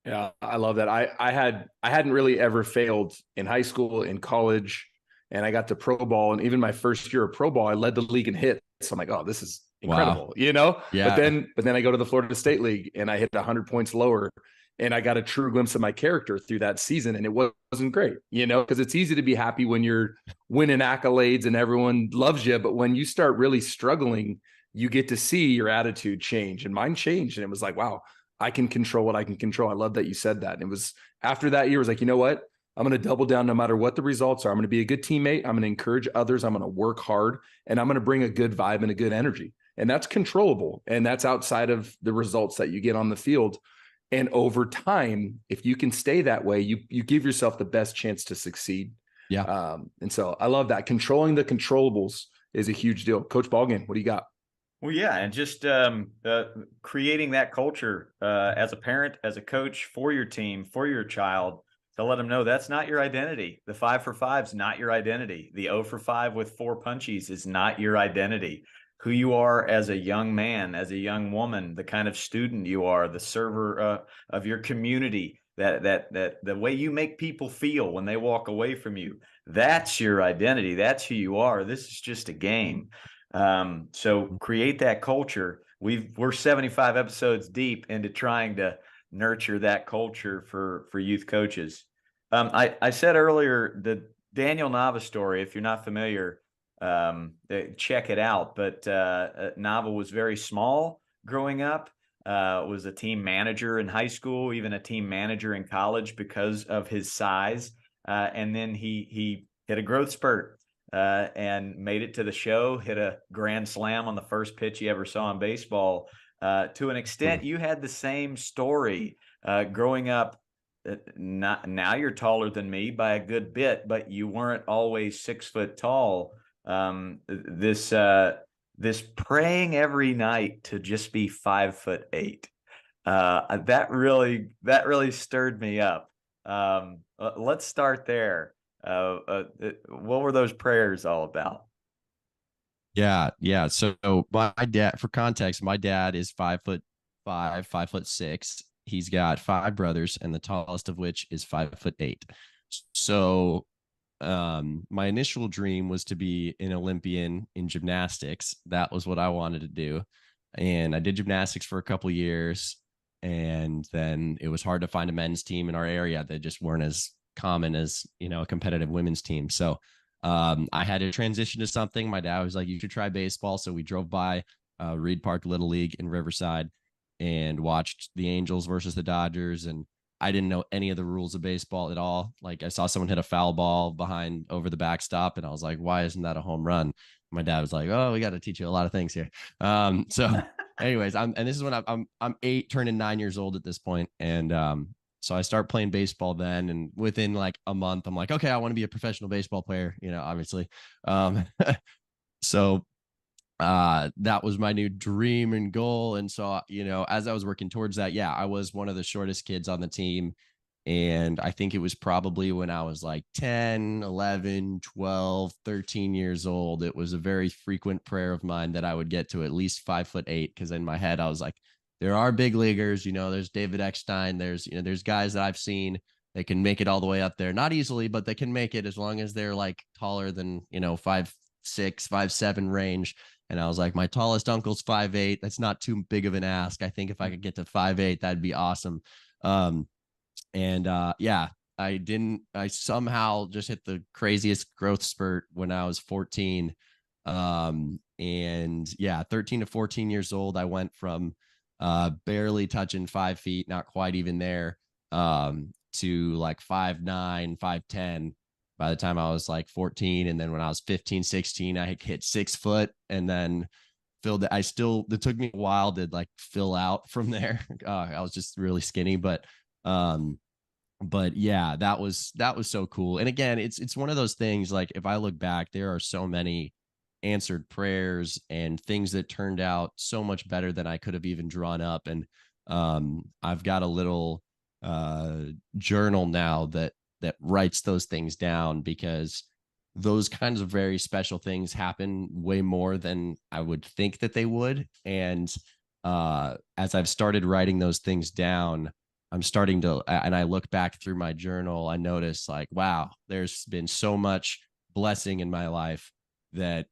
[SPEAKER 2] Yeah, I love that. I hadn't really ever failed in high school, in college, and I got to pro ball, and even my first year of pro ball, I led the league in hits. So I'm like, oh, this is incredible,
[SPEAKER 3] Wow.
[SPEAKER 2] you know?
[SPEAKER 3] Yeah.
[SPEAKER 2] But then I go to the Florida State League and I hit 100 points lower, and I got a true glimpse of my character through that season. And it wasn't great, you know, because it's easy to be happy when you're winning accolades and everyone loves you. But when you start really struggling, you get to see your attitude change, and mine changed. And it was like, wow, I can control what I can control. I love that you said that. And it was after that year, it was like, you know what? I'm going to double down no matter what the results are. I'm going to be a good teammate. I'm going to encourage others. I'm going to work hard, and I'm going to bring a good vibe and a good energy. And that's controllable. And that's outside of the results that you get on the field. And over time, if you can stay that way, you give yourself the best chance to succeed.
[SPEAKER 3] Yeah.
[SPEAKER 2] And so I love that. Controlling the controllables is a huge deal. Coach Ballgame, what do you got?
[SPEAKER 1] Well, yeah, and just creating that culture as a parent, as a coach for your team, for your child, to let them know that's not your identity. The 5 for 5 is not your identity. The 0 for 5 with 4 punchies is not your identity. Who you are as a young man, as a young woman, the kind of student you are, the server of your community, that the way you make people feel when they walk away from you, that's your identity. That's who you are. This is just a game. So create that culture. We're 75 episodes deep into trying to nurture that culture for youth coaches. I said earlier the Daniel Nava story, if you're not familiar, check it out. But Nava was very small growing up, was a team manager in high school, even a team manager in college because of his size. And then he hit a growth spurt. And made it to the show, hit a grand slam on the first pitch you ever saw in baseball. To an extent, you had the same story growing up. Now you're taller than me by a good bit, but you weren't always 6 foot tall. This praying every night to just be 5'8". That really stirred me up. Let's start there. What were those prayers all about?
[SPEAKER 3] Yeah. Yeah. So my dad, for context, my dad is 5'5", 5'6". He's got 5 brothers, and the tallest of which is 5'8". So my initial dream was to be an Olympian in gymnastics. That was what I wanted to do. And I did gymnastics for a couple years. And then it was hard to find a men's team in our area that just weren't as common as, you know, a competitive women's team. So I had to transition to something. My dad was like, you should try baseball. So we drove by Reed Park Little League in Riverside and watched the Angels versus the Dodgers. And I didn't know any of the rules of baseball at all. Like, I saw someone hit a foul ball behind over the backstop, and I was like, why isn't that a home run? My dad was like, oh, we got to teach you a lot of things here. So anyways, and this is when I'm 8, turning 9 years old at this point. And so I start playing baseball then, and within like a month, I'm like, okay, I want to be a professional baseball player, you know, obviously. So that was my new dream and goal. And so, you know, as I was working towards that, yeah, I was one of the shortest kids on the team. And I think it was probably when I was like 10, 11, 12, 13 years old. It was a very frequent prayer of mine that I would get to at least 5'8", because in my head, I was like, there are big leaguers, you know, there's David Eckstein. There's guys that I've seen that can make it all the way up there. Not easily, but they can make it as long as they're like taller than, you know, 5'6", 5'7" range. And I was like, my tallest uncle's 5'8". That's not too big of an ask. I think if I could get to 5'8", that'd be awesome. Yeah, I somehow just hit the craziest growth spurt when I was 14. And yeah, 13 to 14 years old, I went from barely touching 5 feet, not quite even there, to like 5'9", 5'10" by the time I was like 14. And then when I was 15, 16, I hit 6 foot, and then it took me a while to like fill out from there. I was just really skinny, but yeah, that was so cool. And again, it's one of those things, like, if I look back, there are so many answered prayers and things that turned out so much better than I could have even drawn up. And I've got a little journal now that writes those things down, because those kinds of very special things happen way more than I would think that they would. And as I've started writing those things down, I'm starting to, and I look back through my journal, I notice like, wow, there's been so much blessing in my life that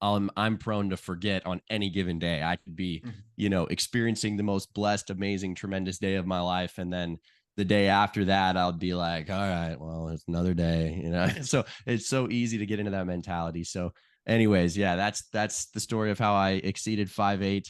[SPEAKER 3] I'm prone to forget on any given day. I could be, experiencing the most blessed, amazing, tremendous day of my life. And then the day after that, I'll be like, all right, well, it's another day, So it's so easy to get into that mentality. So anyways, yeah, that's the story of how I exceeded 5'8".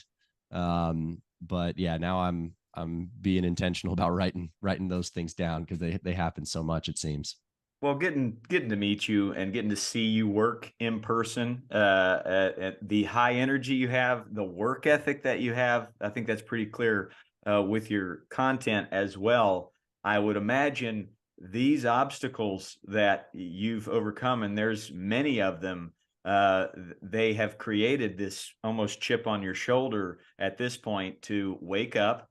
[SPEAKER 3] But yeah, now I'm being intentional about writing those things down because they happen so much, it seems.
[SPEAKER 1] Well, getting to meet you and getting to see you work in person, the high energy you have, the work ethic that you have, I think that's pretty clear with your content as well. I would imagine these obstacles that you've overcome, and there's many of them, they have created this almost chip on your shoulder at this point to wake up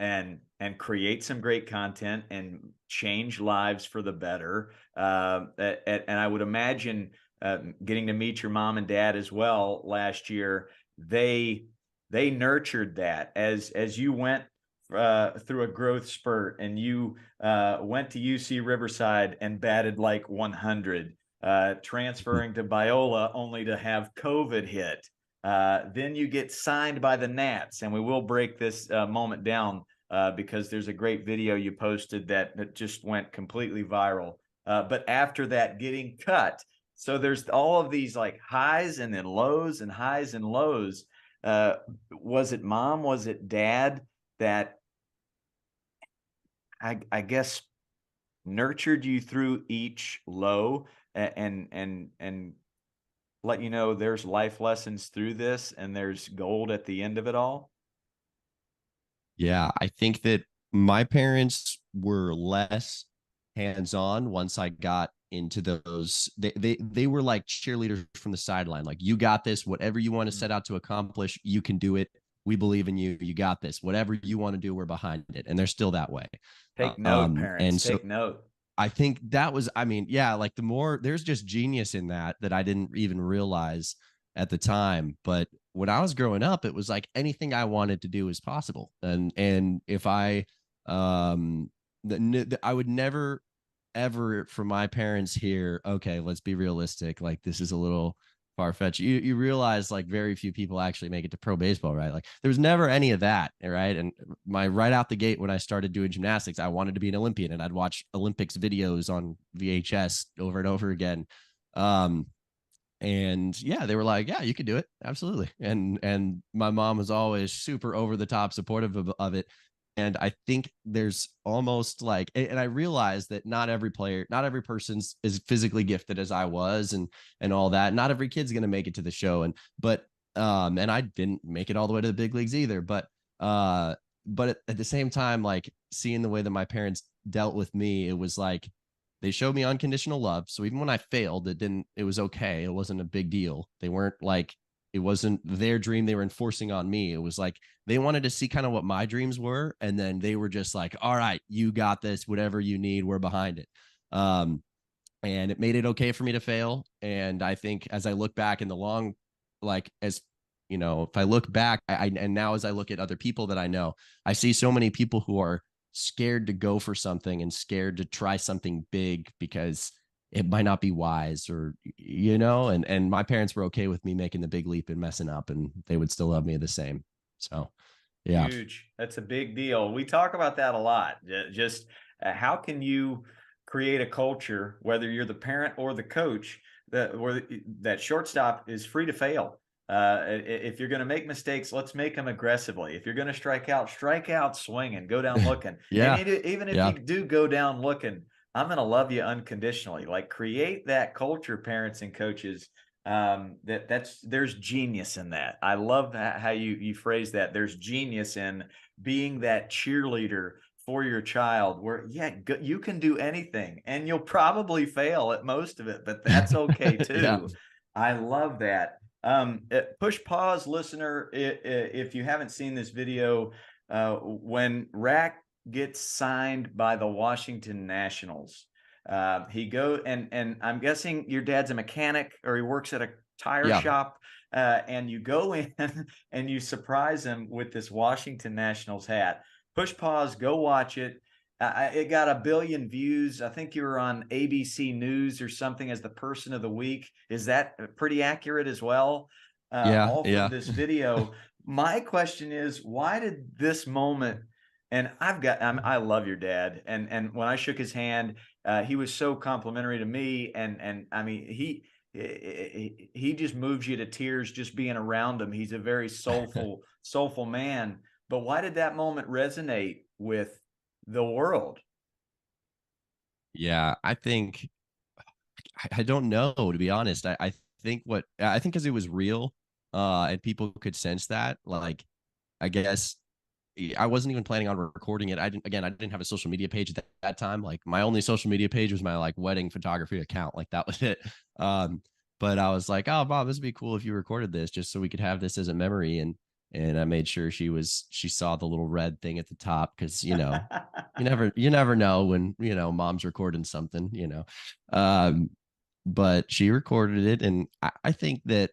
[SPEAKER 1] and create some great content and change lives for the better. And I would imagine getting to meet your mom and dad as well last year, they nurtured that as you went through a growth spurt, and you went to UC Riverside and batted like 100, transferring to Biola only to have COVID hit. Then you get signed by the Nats, and we will break this moment down because there's a great video you posted that just went completely viral. But after that, getting cut. So there's all of these like highs and then lows and highs and lows. Was it mom? Was it dad that I guess nurtured you through each low and let you know there's life lessons through this and there's gold at the end of it all?
[SPEAKER 3] Yeah, I think that my parents were less hands-on once I got into those. They were like cheerleaders from the sideline. Like, you got this, whatever you want to set out to accomplish, you can do it. We believe in you. You got this. Whatever you want to do, we're behind it. And they're still that way.
[SPEAKER 1] Take note, parents.
[SPEAKER 3] And so
[SPEAKER 1] take note.
[SPEAKER 3] I think that was, I mean, yeah, like there's just genius in that I didn't even realize at the time. But when I was growing up, it was like anything I wanted to do was possible. And if I would never, ever from my parents hear, okay, let's be realistic. Like, this is a little far fetched. You realize like very few people actually make it to pro baseball, right? Like, there was never any of that, right? And right out the gate when I started doing gymnastics, I wanted to be an Olympian, and I'd watch Olympics videos on VHS over and over again. And yeah, they were like, yeah, you could do it, absolutely. And my mom was always super over the top supportive of it. And I think there's almost like, and I realized that not every person's is physically gifted as I was, and all that. Not every kid's going to make it to the show. And I didn't make it all the way to the big leagues either. But at the same time, like, seeing the way that my parents dealt with me, it was like, they showed me unconditional love. So even when I failed, it was okay. It wasn't a big deal. They weren't like, it wasn't their dream they were enforcing on me. It was like, they wanted to see kind of what my dreams were. And then they were just like, all right, you got this, whatever you need, we're behind it. And it made it okay for me to fail. And I think as I look back in the long, like, as if I look back, and now as I look at other people that I know, I see so many people who are scared to go for something and scared to try something big because it might not be wise, or and my parents were okay with me making the big leap and messing up, and they would still love me the same. So yeah.
[SPEAKER 1] Huge. That's a big deal. We talk about that a lot. Just how can you create a culture, whether you're the parent or the coach, that shortstop is free to fail. If you're going to make mistakes, let's make them aggressively. If you're going to strike out swinging, go down looking.
[SPEAKER 3] Yeah.
[SPEAKER 1] And even if you do go down looking, I'm going to love you unconditionally. Like, create that culture, parents and coaches. There's genius in that. I love how you phrase that. There's genius in being that cheerleader for your child, where you can do anything, and you'll probably fail at most of it, but that's okay too.
[SPEAKER 3] Yeah.
[SPEAKER 1] I love that. Push pause, listener, if you haven't seen this video. When Rack gets signed by the Washington Nationals, he and I'm guessing your dad's a mechanic, or he works at a tire shop, and you go in and you surprise him with this Washington Nationals hat. Push pause, go watch it. It got 1 billion views. I think you were on ABC News or something as the person of the week. Is that pretty accurate as well?
[SPEAKER 3] Yeah,
[SPEAKER 1] All from
[SPEAKER 3] yeah.
[SPEAKER 1] this video. My question is, why did this moment? And I love your dad, and when I shook his hand, he was so complimentary to me, and I mean he just moves you to tears just being around him. He's a very soulful man. But why did that moment resonate with the world?
[SPEAKER 3] Yeah, I think I don't know, to be honest. I think because it was real, and people could sense that. Like, I guess I wasn't even planning on recording it. I didn't have a social media page at that time. Like, my only social media page was my like wedding photography account. Like, that was it. Um, but I was like, oh, Bob, this would be cool if you recorded this just so we could have this as a memory. And I made sure she saw the little red thing at the top, because you never know when mom's recording something. But she recorded it, and I think that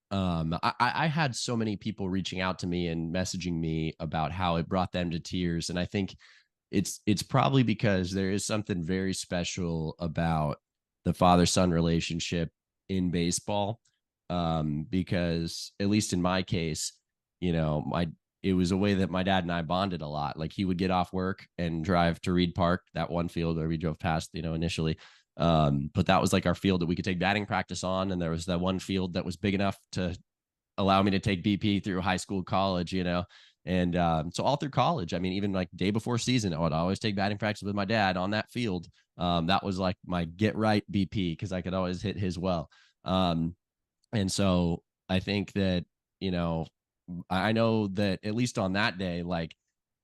[SPEAKER 3] I had so many people reaching out to me and messaging me about how it brought them to tears, and I think it's probably because there is something very special about the father-son relationship in baseball. Because at least in my case, my it was a way that my dad and I bonded a lot. Like, he would get off work and drive to Reed Park, that one field where we drove past, initially. But that was like our field that we could take batting practice on. And there was that one field that was big enough to allow me to take BP through high school, college, And so all through college, I mean, even like day before season, I would always take batting practice with my dad on that field. That was like my get right BP, because I could always hit his well. And so I think that, I know that at least on that day, like,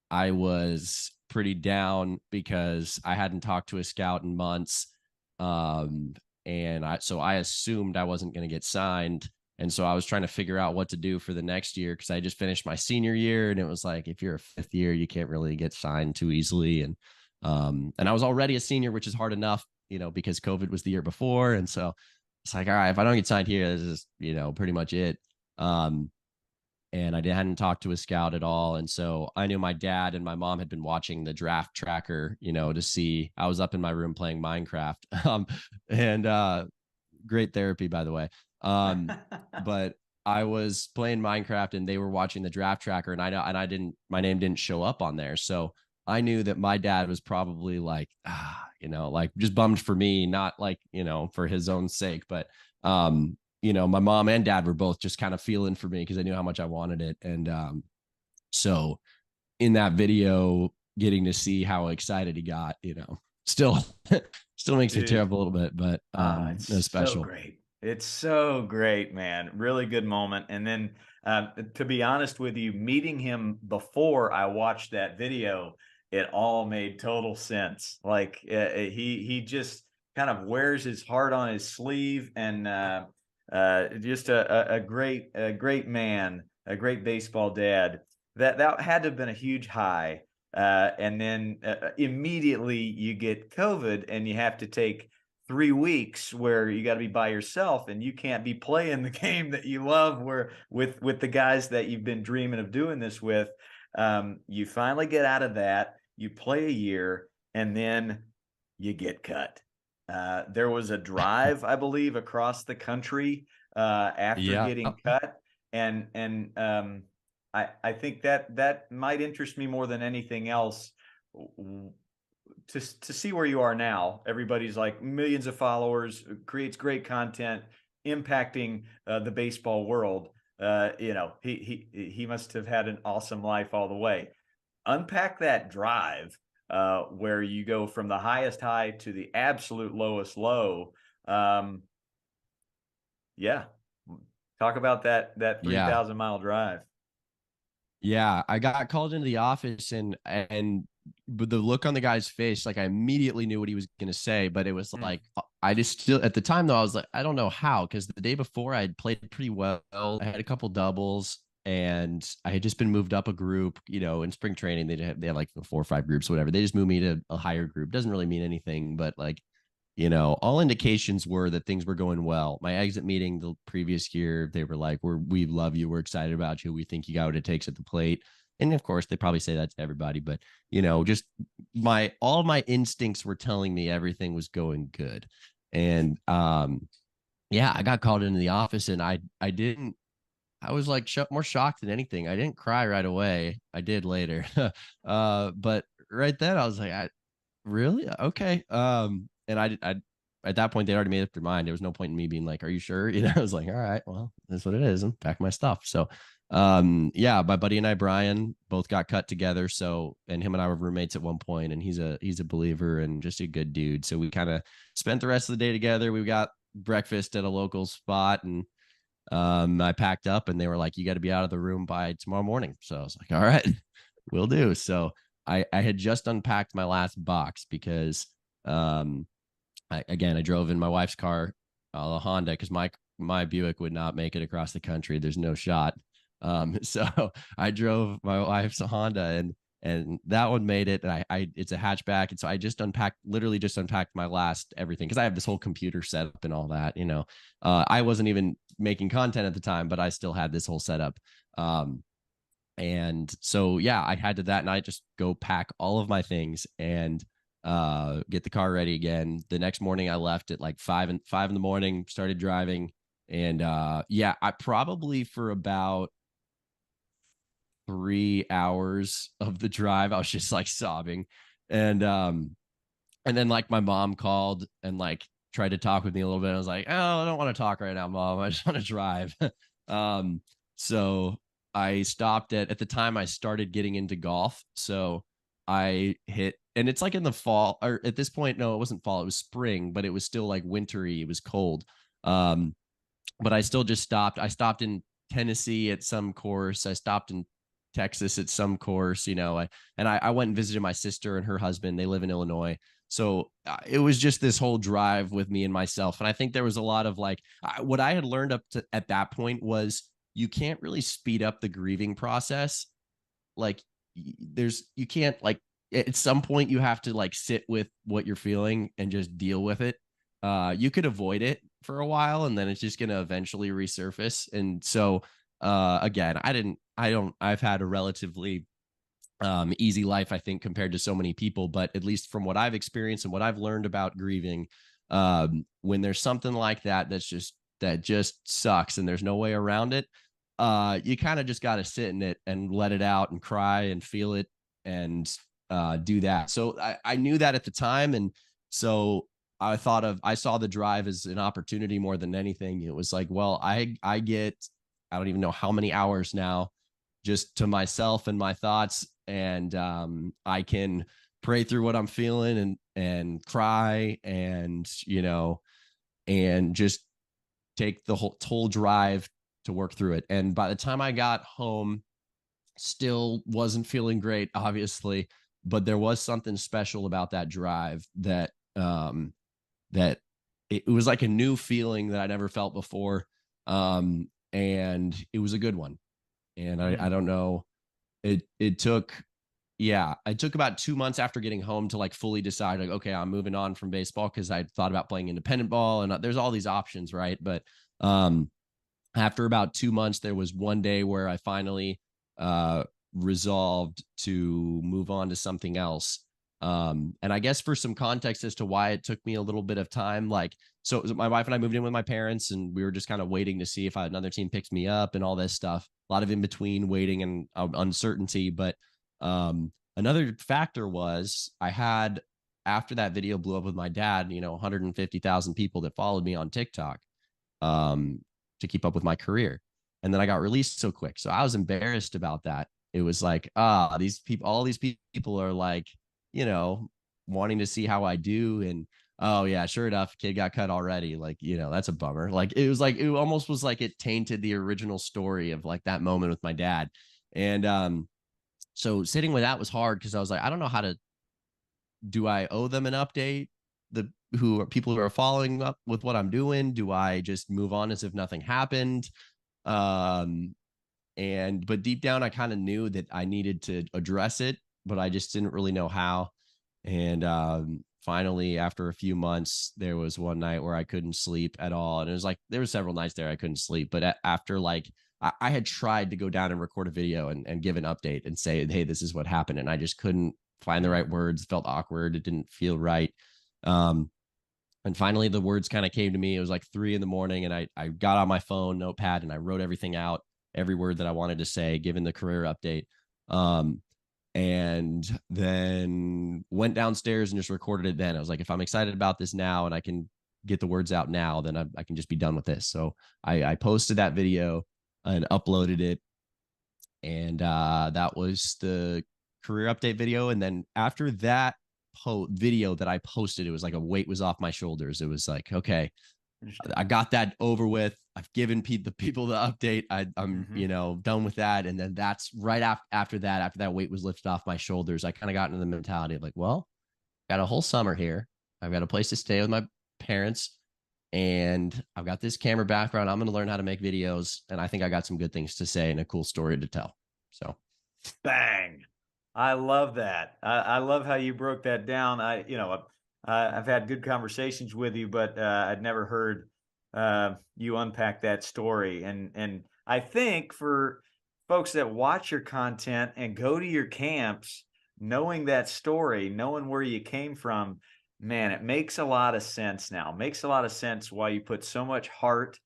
[SPEAKER 3] I was pretty down because I hadn't talked to a scout in months. And I assumed I wasn't going to get signed. And so I was trying to figure out what to do for the next year, because I just finished my senior year, and it was like, if you're a fifth year, you can't really get signed too easily. And I was already a senior, which is hard enough, because COVID was the year before. And so it's like, all right, if I don't get signed here, this is, pretty much it. And I hadn't talked to a scout at all. And so I knew my dad and my mom had been watching the draft tracker, to see. I was up in my room playing Minecraft. And great therapy, by the way. But I was playing Minecraft, and they were watching the draft tracker, and my name didn't show up on there. So I knew that my dad was probably like, like, just bummed for me, not like, for his own sake. But, my mom and dad were both just kind of feeling for me, because I knew how much I wanted it. And so in that video, getting to see how excited he got, still makes me tear up a little bit, but
[SPEAKER 1] It's
[SPEAKER 3] it was special.
[SPEAKER 1] so great. It's so great, man. Really good moment. And then to be honest with you, meeting him before I watched that video, it all made total sense. Like, he just kind of wears his heart on his sleeve, and just a great man, a great baseball dad. That had to have been a huge high. And then immediately you get COVID, and you have to take 3 weeks where you got to be by yourself, and you can't be playing the game that you love, where with the guys that you've been dreaming of doing this with. You finally get out of that, you play a year, and then you get cut. There was a drive, I believe, across the country after
[SPEAKER 3] Yeah.
[SPEAKER 1] getting cut, and I think that might interest me more than anything else. To see where you are now. Everybody's like millions of followers, creates great content, impacting the baseball world. He must have had an awesome life all the way. Unpack that drive, where you go from the highest high to the absolute lowest low. Yeah, talk about that 3,000-mile drive.
[SPEAKER 3] Yeah, I got called into the office, and but the look on the guy's face, like, I immediately knew what he was going to say, but it was like, I just still, at the time though, I was like, I don't know how, because the day before I had played pretty well. I had a couple doubles, and I had just been moved up a group, in spring training. They had like 4 or 5 groups, whatever. They just moved me to a higher group. Doesn't really mean anything, but like, all indications were that things were going well. My exit meeting the previous year, they were like, we love you. We're excited about you. We think you got what it takes at the plate. And of course, they probably say that to everybody, but, just all of my instincts were telling me everything was going good. And yeah, I got called into the office, and I was like more shocked than anything. I didn't cry right away. I did later. But right then I was like, really? Okay. And I at that point, they already made up their mind. There was no point in me being like, are you sure? I was like, all right, well, that's what it is, and pack my stuff. So yeah, my buddy and I, Brian, both got cut together. So, and him and I were roommates at one point, and he's a believer and just a good dude. So we kind of spent the rest of the day together. We got breakfast at a local spot, and I packed up, and they were like, you got to be out of the room by tomorrow morning. So I was like, all right, will do. So I had just unpacked my last box because I drove in my wife's car, a Honda, because my Buick would not make it across the country. There's no shot. So I drove my wife's Honda, and that one made it. And I it's a hatchback, and so I literally just unpacked my last everything, because I have this whole computer setup and all that. I wasn't even making content at the time, but I still had this whole setup. And so yeah, I had to that night just go pack all of my things and get the car ready again. The next morning I left at like 5 in the morning, started driving. And yeah, I probably for about 3 hours of the drive, I was just like sobbing. And then like my mom called and like tried to talk with me a little bit. I was like, oh, I don't want to talk right now, Mom. I just want to drive. So I stopped at the time I started getting into golf. So I hit, and it's like in the fall, or at this point, no, it wasn't fall, it was spring, but it was still like wintry. It was cold. But I still just stopped. I stopped in Tennessee at some course. I stopped in Texas at some course, I went and visited my sister and her husband. They live in Illinois. So it was just this whole drive with me and myself. And I think there was a lot of like, what I had learned up to at that point was you can't really speed up the grieving process. Like you can't, like, at some point you have to like sit with what you're feeling and just deal with it. You could avoid it for a while, and then it's just going to eventually resurface. And so again, I've had a relatively easy life, I think, compared to so many people, but at least from what I've experienced and what I've learned about grieving, when there's something like that that just sucks and there's no way around it, you kind of just got to sit in it and let it out and cry and feel it and do that. So I knew that at the time, and so I saw the drive as an opportunity more than anything. It was like, well, I get, I don't even know how many hours now just to myself and my thoughts. And I can pray through what I'm feeling and cry and, and just take the whole drive to work through it. And by the time I got home, still wasn't feeling great, obviously, but there was something special about that drive that it was like a new feeling that I never felt before. And it was a good one. And I don't know, it took about 2 months after getting home to like fully decide, like, okay, I'm moving on from baseball, because I thought about playing independent ball, and there's all these options, right? But after about 2 months, there was one day where I finally resolved to move on to something else. And I guess for some context as to why it took me a little bit of time, like, so my wife and I moved in with my parents, and we were just kind of waiting to see if another team picks me up and all this stuff. A lot of in between waiting and uncertainty. But another factor was I had, after that video blew up with my dad, 150,000 people that followed me on TikTok to keep up with my career. And then I got released so quick. So I was embarrassed about that. It was like, all these people are like, wanting to see how I do. And oh yeah, sure enough, kid got cut already. Like, that's a bummer. Like, it almost was like it tainted the original story of like that moment with my dad. And so sitting with that was hard, because I was like, I don't know do I owe them an update? Who are people who are following up with what I'm doing? Do I just move on as if nothing happened? But deep down, I kind of knew that I needed to address it, but I just didn't really know how. And finally, after a few months, there was one night where I couldn't sleep at all. And it was like, there were several nights there I couldn't sleep. But after like, I had tried to go down and record a video and give an update and say, hey, this is what happened. And I just couldn't find the right words. It felt awkward. It didn't feel right. And finally the words kind of came to me. It was like 3 a.m. and I got on my phone notepad and I wrote everything out, every word that I wanted to say, given the career update. And then went downstairs and just recorded it then. I was like, if I'm excited about this now and I can get the words out now, then I can just be done with this. So I posted that video and uploaded it. And that was the career update video. And then after that video that I posted, it was like a weight was off my shoulders. It was like, okay, I got that over with. I've given the people the update. I'm done with that. And then that's right after that weight was lifted off my shoulders, I kind of got into the mentality of like, well, got a whole summer here. I've got a place to stay with my parents and I've got this camera background. I'm going to learn how to make videos. And I think I got some good things to say and a cool story to tell. So
[SPEAKER 1] bang. I love that. I love how you broke that down. I've had good conversations with you, but I'd never heard you unpack that story. And I think for folks that watch your content and go to your camps, knowing that story, knowing where you came from, man, it makes a lot of sense now. It makes a lot of sense why you put so much heart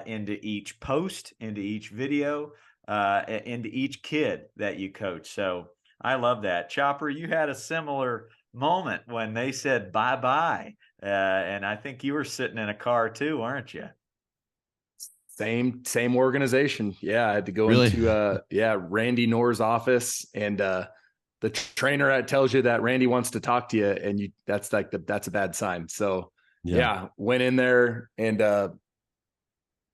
[SPEAKER 1] into each post, into each video, into each kid that you coach. So I love that. Chopper, you had a similar moment when they said bye-bye. And I think you were sitting in a car too, weren't you?
[SPEAKER 2] Same organization. Yeah. I had to go into, Randy Knorr's office, and the trainer tells you that Randy wants to talk to you, and that's a bad sign. So went in there, and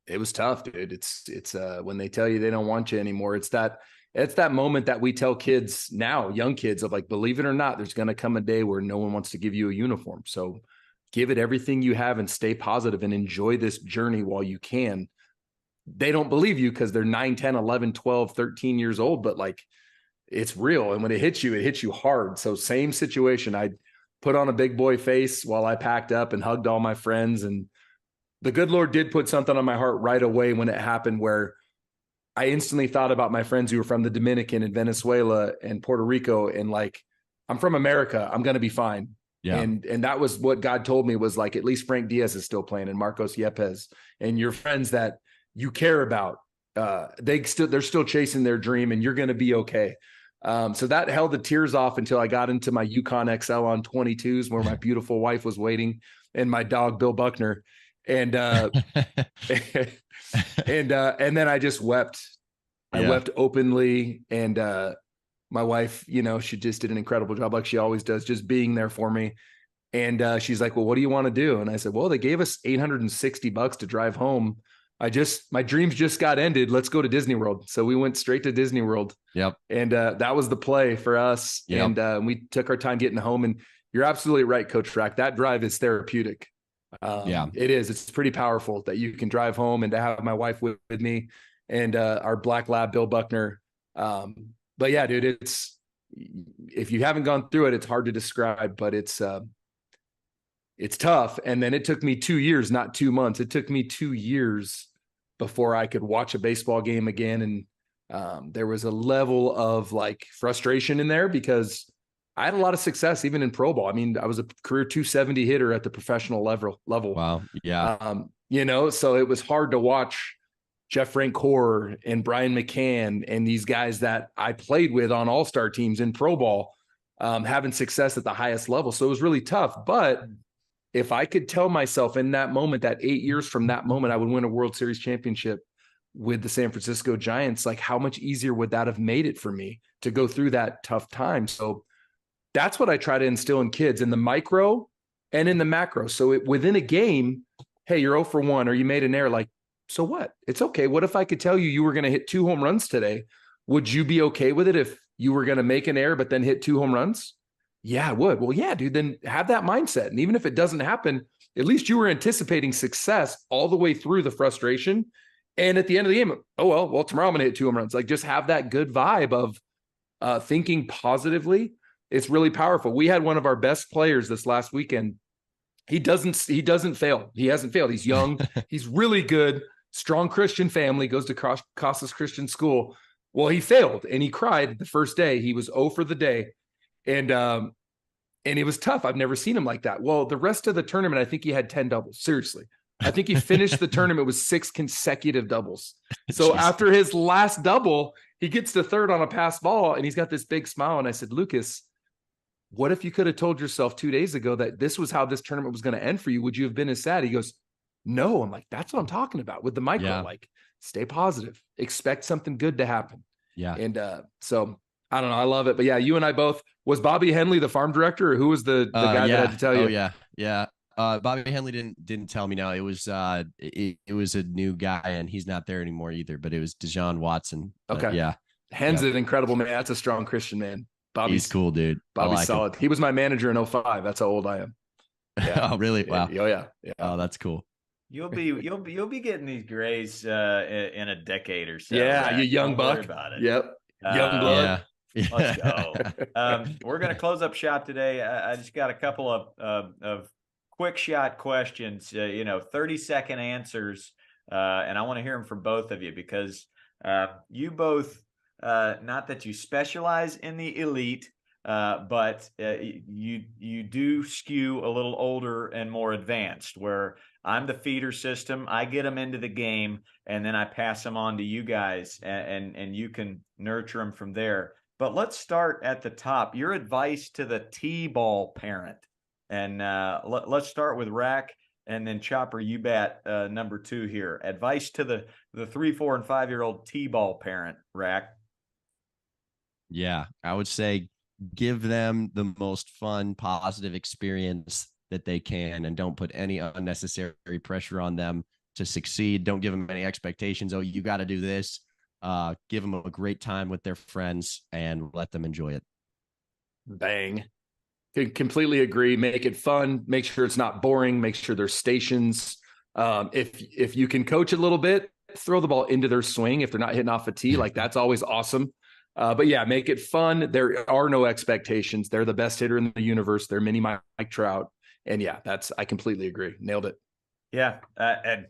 [SPEAKER 2] it was tough, dude. It's when they tell you they don't want you anymore, it's that moment that we tell kids now, young kids, of like, believe it or not, there's going to come a day where no one wants to give you a uniform. So give it everything you have and stay positive and enjoy this journey while you can. They don't believe you because they're 9, 10, 11, 12, 13 years old, but like, it's real. And when it hits you hard. So same situation. I put on a big boy face while I packed up and hugged all my friends. And the good Lord did put something on my heart right away when it happened, where I instantly thought about my friends who were from the Dominican and Venezuela and Puerto Rico. And like, I'm from America, I'm going to be fine. Yeah. And that was what God told me, was like, at least Frank Diaz is still playing and Marcos Yepes and your friends that you care about. They're still chasing their dream, and you're going to be okay. So that held the tears off until I got into my Yukon XL on 22s, where my beautiful wife was waiting and my dog, Bill Buckner. And, and then I just wept. I wept openly. And, my wife, she just did an incredible job, like she always does, just being there for me. And, she's like, well, what do you want to do? And I said, well, they gave us $860 to drive home. My dreams just got ended. Let's go to Disney World. So we went straight to Disney World. Yep. And, that was the play for us. Yep. And, we took our time getting home. And you're absolutely right, Coach Rack. That drive is therapeutic. It is. It's pretty powerful that you can drive home, and to have my wife with me and our black lab, Bill Buckner. But yeah, dude, if you haven't gone through it, it's hard to describe, but it's tough. And then it took me 2 years, not 2 months. It took me 2 years before I could watch a baseball game again. And there was a level of like frustration in there, because I had a lot of success even in pro ball. I mean, I was a career 270 hitter at the professional level. Wow. Yeah. So it was hard to watch Jeff Francoeur and Brian McCann and these guys that I played with on all-star teams in pro ball, having success at the highest level. So it was really tough. But if I could tell myself in that moment, that 8 years from that moment, I would win a World Series championship with the San Francisco Giants, like how much easier would that have made it for me to go through that tough time? So that's what I try to instill in kids, in the micro and in the macro. So within a game, hey, you're 0 for 1 or you made an error. Like, so what? It's okay. What if I could tell you were going to hit 2 home runs today? Would you be okay with it if you were going to make an error but then hit 2 home runs? Yeah, I would. Well, yeah, dude, then have that mindset. And even if it doesn't happen, at least you were anticipating success all the way through the frustration. And at the end of the game, well, tomorrow I'm going to hit 2 home runs. Like, just have that good vibe of thinking positively. It's really powerful. We had one of our best players this last weekend. He doesn't fail. He hasn't failed. He's young. He's really good. Strong Christian family, goes to Costas Christian School. Well, he failed and he cried the first day. He was 0 for the day. And it was tough. I've never seen him like that. Well, the rest of the tournament, I think he had 10 doubles. Seriously. I think he finished the tournament with 6 consecutive doubles. So after his last double, he gets to third on a pass ball and he's got this big smile. And I said, Lucas, what if you could have told yourself 2 days ago that this was how this tournament was going to end for you? Would you have been as sad? He goes, no. I'm like, that's what I'm talking about with the micro, like stay positive, expect something good to happen.
[SPEAKER 3] Yeah.
[SPEAKER 2] And so I don't know. I love it. But yeah, you and I both. Was Bobby Henley the farm director, or who was the guy that had to tell you?
[SPEAKER 3] Oh yeah. Yeah. Bobby Henley didn't tell me. Now it was it was a new guy and he's not there anymore either, but it was Dejan Watson.
[SPEAKER 2] Okay.
[SPEAKER 3] Yeah.
[SPEAKER 2] Hen's an incredible man. That's a strong Christian man.
[SPEAKER 3] He's cool, dude.
[SPEAKER 2] Bobby's solid. He was my manager in 2005. That's how old I am.
[SPEAKER 3] Yeah. Oh, really? Wow.
[SPEAKER 2] Oh yeah.
[SPEAKER 3] Oh, that's cool.
[SPEAKER 1] You'll be getting these grays in a decade or so.
[SPEAKER 2] Yeah,
[SPEAKER 1] right?
[SPEAKER 2] you young
[SPEAKER 1] Don't
[SPEAKER 2] buck.
[SPEAKER 1] worry about it.
[SPEAKER 2] Yep. Young blood.
[SPEAKER 3] Yeah.
[SPEAKER 1] Let's go. We're going to close up shop today. I just got a couple of quick shot questions, 30-second answers. And I want to hear them from both of you because you both, not that you specialize in the elite, but you do skew a little older and more advanced, where I'm the feeder system. I get them into the game, and then I pass them on to you guys, and you can nurture them from there. But let's start at the top. Your advice to the T-ball parent. And let's start with Rack, and then Chopper, you bat number 2 here. Advice to the 3, 4, and 5-year-old T-ball parent, Rack.
[SPEAKER 3] Yeah, I would say give them the most fun, positive experience that they can, and don't put any unnecessary pressure on them to succeed. Don't give them any expectations. Oh, you got to do this. Give them a great time with their friends and let them enjoy it.
[SPEAKER 2] Bang. Completely agree. Make it fun. Make sure it's not boring. Make sure there's stations. If you can coach a little bit, throw the ball into their swing. If they're not hitting off a tee, like that's always awesome. But yeah, make it fun. There are no expectations. They're the best hitter in the universe. They're mini Mike Trout. And yeah, I completely agree. Nailed it.
[SPEAKER 1] Yeah. And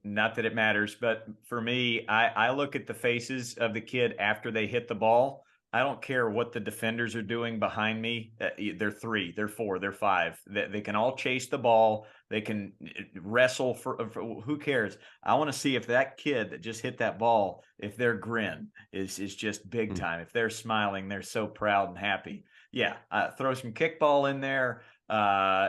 [SPEAKER 1] not that it matters, but for me, I look at the faces of the kid after they hit the ball. I don't care what the defenders are doing behind me. They're 3, they're 4, they're 5. They can all chase the ball. They can wrestle for who cares? I want to see if that kid that just hit that ball, if their grin is just big time. If they're smiling, they're so proud and happy. Yeah. Throw some kickball in there.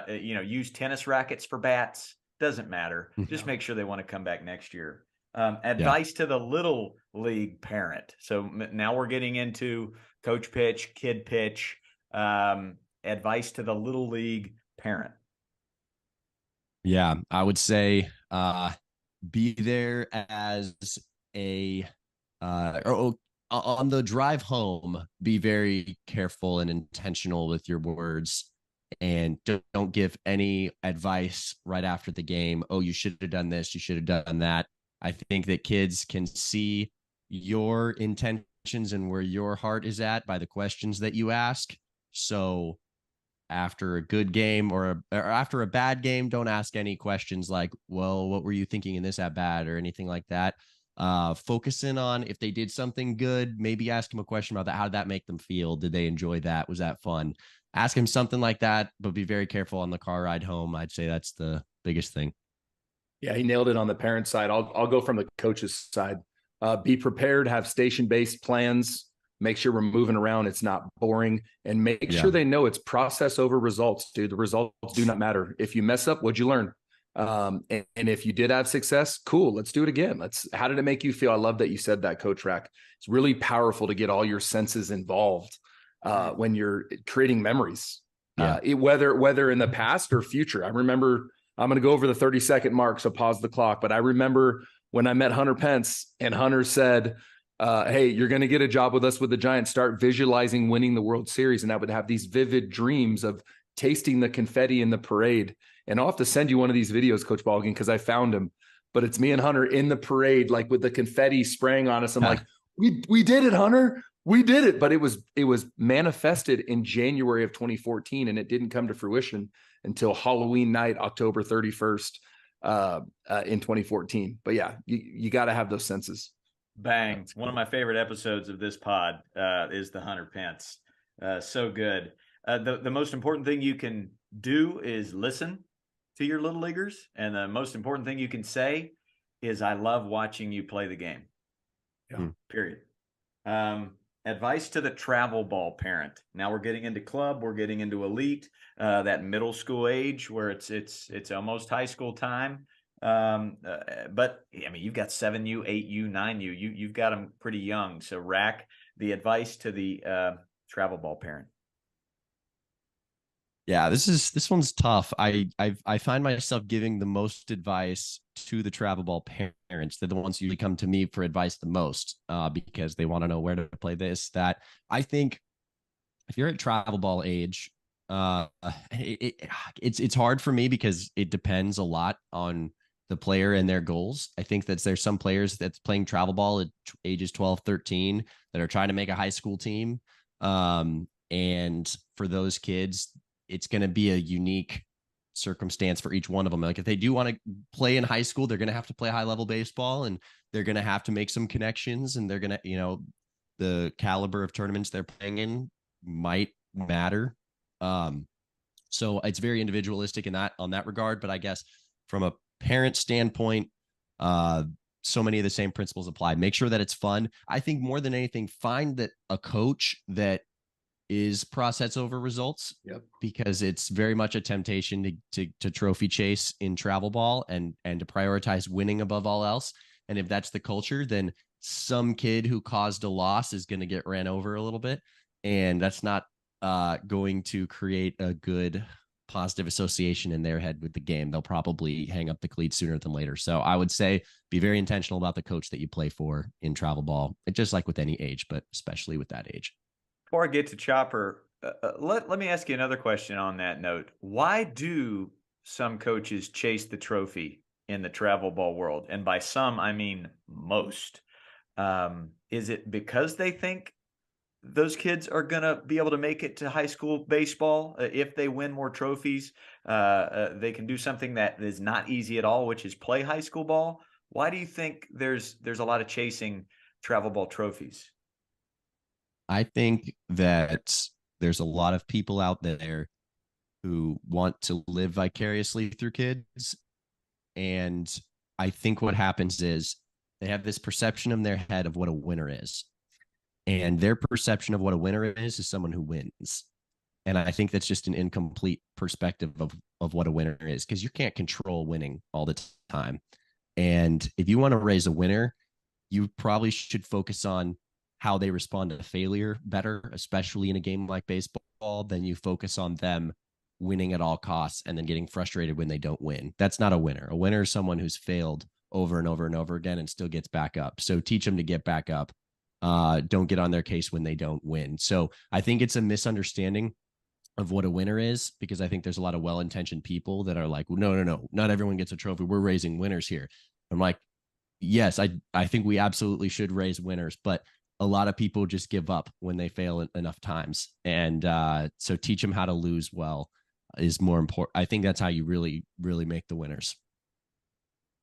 [SPEAKER 1] Use tennis rackets for bats. Doesn't matter. Just make sure they want to come back next year. Advice to the little league parent. So now we're getting into coach pitch, kid pitch. Advice to the little league parent.
[SPEAKER 3] Yeah, I would say be there as on the drive home, be very careful and intentional with your words, and don't give any advice right after the game. Oh, you should have done this. You should have done that. I think that kids can see your intentions and where your heart is at by the questions that you ask. So after a good game or after a bad game, don't ask any questions like, well, what were you thinking in this at bat or anything like that. Focus in on if they did something good, maybe ask them a question about that. How did that make them feel? Did they enjoy that? Was that fun? Ask him something like that, but be very careful on the car ride home. I'd say that's the biggest thing.
[SPEAKER 2] Yeah, he nailed it on the parent side. I'll go from the coach's side. Be prepared, have station-based plans, make sure we're moving around. It's not boring, and make sure they know it's process over results, dude. The results do not matter. If you mess up, what'd you learn? And if you did have success, cool, let's do it again. How did it make you feel? I love that you said that, Coach Rack. It's really powerful to get all your senses involved when you're creating memories, whether in the past or future. I remember, I'm going to go over the 30-second mark, so pause the clock. But I remember when I met Hunter Pence, and Hunter said, hey, you're going to get a job with us with the Giants. Start visualizing winning the World Series. And I would have these vivid dreams of tasting the confetti in the parade. And I'll have to send you one of these videos, Coach Ballgame, because I found him. But it's me and Hunter in the parade, like with the confetti spraying on us. I'm like, we did it, Hunter. We did it. But it was manifested in January of 2014, and it didn't come to fruition until Halloween night, October 31st in 2014. But yeah, you got to have those senses.
[SPEAKER 1] Bang. One of my favorite episodes of this pod is the Hunter Pence. So good. The most important thing you can do is listen to your little leaguers, and the most important thing you can say is, "I love watching you play the game."
[SPEAKER 2] Yeah.
[SPEAKER 1] Period. Advice to the travel ball parent. Now we're getting into club, we're getting into elite, that middle school age where it's almost high school time. But I mean, you've got 7U, 8U, 9U. You've got them pretty young. So Rack, the advice to the travel ball parent.
[SPEAKER 3] Yeah, this one's tough. I find myself giving the most advice to the travel ball parents. They're the ones who usually come to me for advice the most, because they want to know where to play this, that. I think if you're at travel ball age, it's hard for me because it depends a lot on the player and their goals. I think that there's some players that's playing travel ball at ages 12, 13 that are trying to make a high school team. And for those kids, it's going to be a unique circumstance for each one of them. Like if they do want to play in high school, they're going to have to play high level baseball, and they're going to have to make some connections, and they're going to, the caliber of tournaments they're playing in might matter. So it's very individualistic on that regard. But I guess from a parent standpoint, so many of the same principles apply. Make sure that it's fun. I think more than anything, find that a coach that is process over results.
[SPEAKER 2] Yep.
[SPEAKER 3] Because it's very much a temptation to trophy chase in travel ball and to prioritize winning above all else. And if that's the culture, then some kid who caused a loss is going to get ran over a little bit. And that's not going to create a good positive association in their head with the game. They'll probably hang up the cleats sooner than later. So I would say be very intentional about the coach that you play for in travel ball, just like with any age, but especially with that age.
[SPEAKER 1] Before I get to Chopper, let me ask you another question on that note. Why do some coaches chase the trophy in the travel ball world? And by some, I mean most. Is it because they think those kids are going to be able to make it to high school baseball? If they win more trophies, they can do something that is not easy at all, which is play high school ball. Why do you think there's a lot of chasing travel ball trophies?
[SPEAKER 3] I think that there's a lot of people out there who want to live vicariously through kids. And I think what happens is they have this perception in their head of what a winner is. And their perception of what a winner is someone who wins. And I think that's just an incomplete perspective of what a winner is, because you can't control winning all the time. And if you want to raise a winner, you probably should focus on how they respond to failure better, especially in a game like baseball. Then you focus on them winning at all costs and then getting frustrated when they don't win. That's not a winner. A winner is someone who's failed over and over and over again and still gets back up. So teach them to get back up. Don't get on their case when they don't win. So I think it's a misunderstanding of what a winner is, because I think there's a lot of well-intentioned people that are like, no, not everyone gets a trophy. We're raising winners here. I'm like, yes, I think we absolutely should raise winners, but a lot of people just give up when they fail enough times. And so teach them how to lose well is more important. I think that's how you really, really make the winners.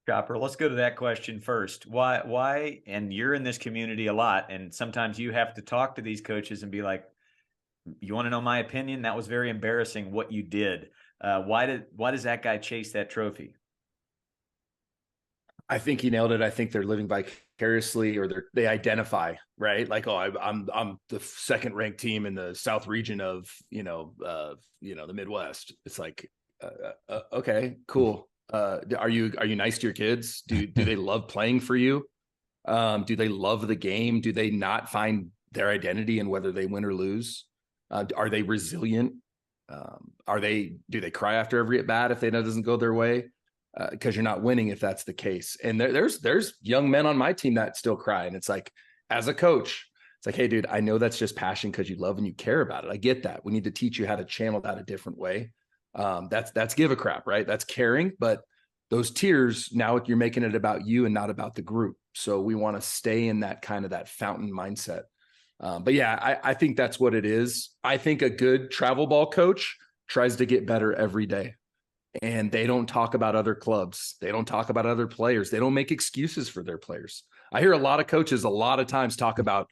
[SPEAKER 1] Chopper, let's go to that question first. Why, and you're in this community a lot, and sometimes you have to talk to these coaches and be like, you want to know my opinion? That was very embarrassing what you did. Why does that guy chase that trophy?
[SPEAKER 2] I think he nailed it. I think they're living vicariously, or they identify, right? Like, oh, I'm the second ranked team in the South region of, the Midwest. It's like, okay, cool. Are you nice to your kids? Do they love playing for you? Do they love the game? Do they not find their identity in whether they win or lose? Are they resilient? Do they cry after every at bat if it doesn't go their way? Because you're not winning if that's the case. And there's young men on my team that still cry. And it's like, as a coach, it's like, hey, dude, I know that's just passion because you love and you care about it. I get that. We need to teach you how to channel that a different way. That's give a crap, right? That's caring. But those tears, now you're making it about you and not about the group. So we want to stay in that kind of that fountain mindset. But yeah, I think that's what it is. I think a good travel ball coach tries to get better every day. And they don't talk about other clubs. They don't talk about other players. They don't make excuses for their players. I hear a lot of coaches a lot of times talk about,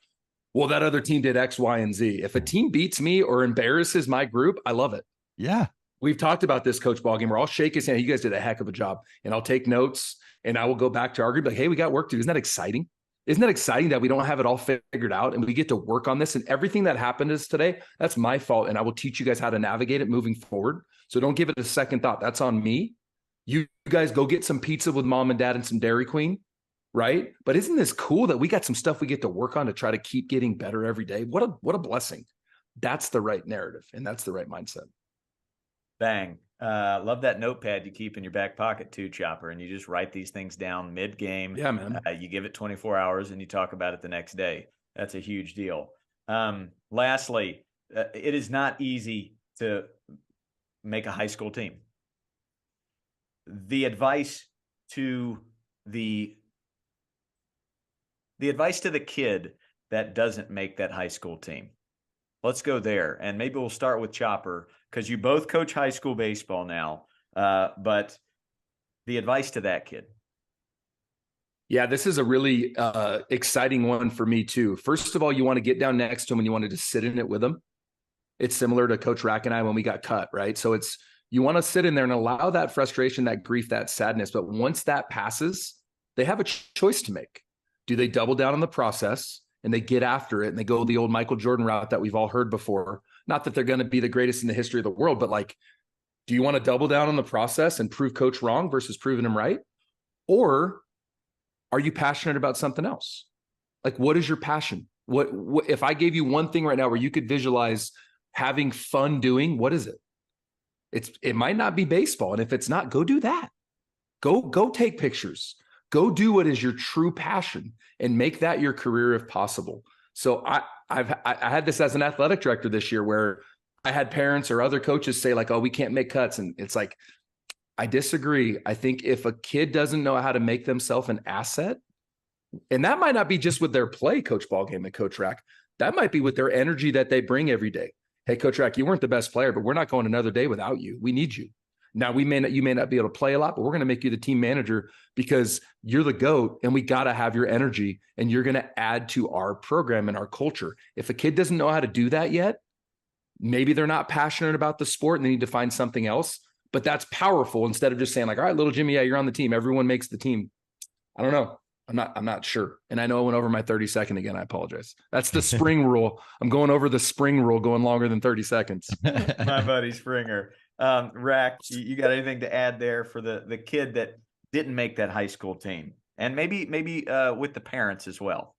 [SPEAKER 2] well, that other team did X, Y, and Z. If a team beats me or embarrasses my group, I love it.
[SPEAKER 3] Yeah.
[SPEAKER 2] We've talked about this, Coach Ballgamer. I'll shake his hand. You guys did a heck of a job. And I'll take notes and I will go back to our group like, hey, we got work to do. Isn't that exciting? Isn't that exciting that we don't have it all figured out and we get to work on this? And everything that happened is today, that's my fault. And I will teach you guys how to navigate it moving forward. So don't give it a second thought. That's on me. You guys go get some pizza with mom and dad and some Dairy Queen, right? But isn't this cool that we got some stuff we get to work on to try to keep getting better every day? What a blessing. That's the right narrative. And that's the right mindset.
[SPEAKER 1] Bang. Love that notepad you keep in your back pocket too, Chopper. And you just write these things down mid-game.
[SPEAKER 2] Yeah, man.
[SPEAKER 1] You give it 24 hours and you talk about it the next day. That's a huge deal. Lastly, it is not easy to make a high school team. The advice to the kid that doesn't make that high school team. Let's go there. And maybe we'll start with Chopper because you both coach high school baseball now. But the advice to that kid.
[SPEAKER 2] Yeah, this is a really exciting one for me too. First of all, you want to get down next to him and you want to just sit in it with him. It's similar to Coach Rack and I when we got cut, right? So you want to sit in there and allow that frustration, that grief, that sadness. But once that passes, they have a choice to make. Do they double down on the process and they get after it and they go the old Michael Jordan route that we've all heard before? Not that they're going to be the greatest in the history of the world, but like, do you want to double down on the process and prove coach wrong versus proving him right? Or are you passionate about something else? Like, what is your passion? What if I gave you one thing right now where you could visualize having fun doing, what is it? It might not be baseball. And if it's not, go do that. Go take pictures. Go do what is your true passion and make that your career if possible. So I had this as an athletic director this year where I had parents or other coaches say like, oh, we can't make cuts. And it's like, I disagree. I think if a kid doesn't know how to make themselves an asset, and that might not be just with their play, Coach Ballgame and Coach Rack, that might be with their energy that they bring every day. Hey, Coach Rack, you weren't the best player, but we're not going another day without you. We need you. Now, you may not be able to play a lot, but we're going to make you the team manager because you're the GOAT and we got to have your energy and you're going to add to our program and our culture. If a kid doesn't know how to do that yet, maybe they're not passionate about the sport and they need to find something else, but that's powerful instead of just saying like, all right, little Jimmy, yeah, you're on the team. Everyone makes the team. I don't know. I'm not sure. And I know I went over my 30-second again. I apologize. That's the spring rule. I'm going over the spring rule, going longer than 30 seconds.
[SPEAKER 1] My buddy Springer. Rack, you got anything to add there for the kid that didn't make that high school team? And maybe with the parents as well.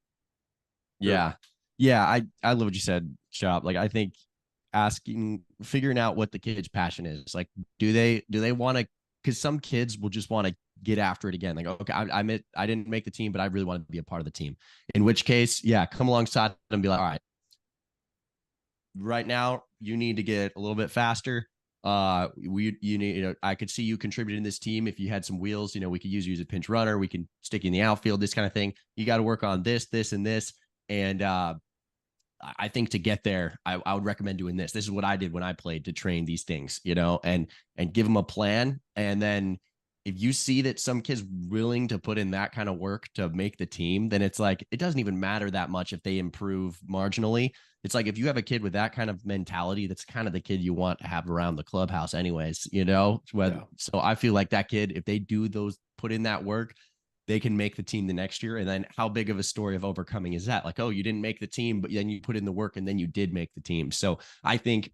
[SPEAKER 3] Yeah. Yeah. I love what you said, Shop. Like, I think figuring out what the kid's passion is. Like, do they want to, because some kids will just want to get after it again. Like, okay, I didn't make the team, but I really want to be a part of the team. In which case, yeah, come alongside them and be like, all right, right now you need to get a little bit faster. You need, I could see you contributing this team. If you had some wheels, we could use you as a pinch runner. We can stick you in the outfield, this kind of thing. You got to work on this, and this. And, I think to get there, I would recommend doing this. This is what I did when I played to train these things, and give them a plan. And then if you see that some kid's willing to put in that kind of work to make the team, then it's like, it doesn't even matter that much if they improve marginally. It's like, if you have a kid with that kind of mentality, that's kind of the kid you want to have around the clubhouse anyways, So I feel like that kid, if they put in that work, they can make the team the next year. And then how big of a story of overcoming is that? Like, oh, you didn't make the team, but then you put in the work and then you did make the team. So I think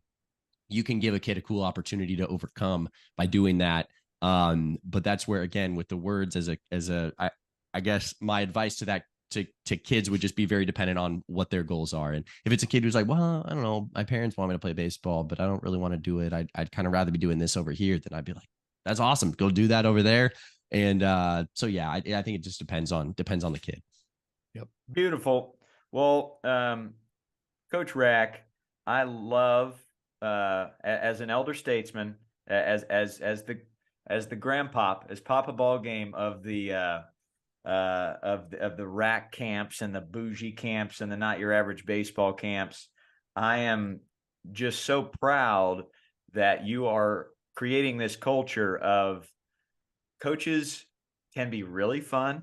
[SPEAKER 3] you can give a kid a cool opportunity to overcome by doing that. But that's where, again, with the words I guess my advice to that, to kids would just be very dependent on what their goals are. And if it's a kid who's like, well, I don't know, my parents want me to play baseball, but I don't really want to do it. I'd kind of rather be doing this over here. Then I'd be like, that's awesome. Go do that over there. And so, yeah, I think it just depends on the kid.
[SPEAKER 1] Yep. Beautiful. Well, Coach Rack, I love as an elder statesman, as the grandpop, as Papa Ballgame of the Rack camps and the bougie camps and the not your average baseball camps. I am just so proud that you are creating this culture of coaches can be really fun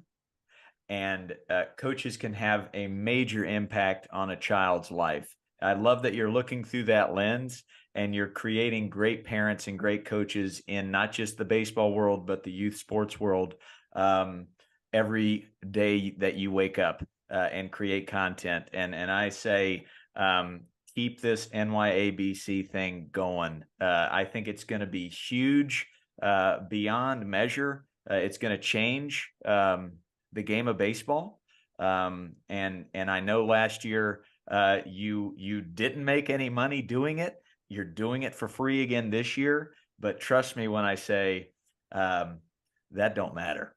[SPEAKER 1] and coaches can have a major impact on a child's life. I love that you're looking through that lens and you're creating great parents and great coaches in not just the baseball world, but the youth sports world every day that you wake up and create content. And I say, keep this NYABC thing going. I think it's going to be huge, beyond measure. It's going to change the game of baseball. And I know last year you didn't make any money doing it. You're doing it for free again this year. But trust me when I say that don't matter.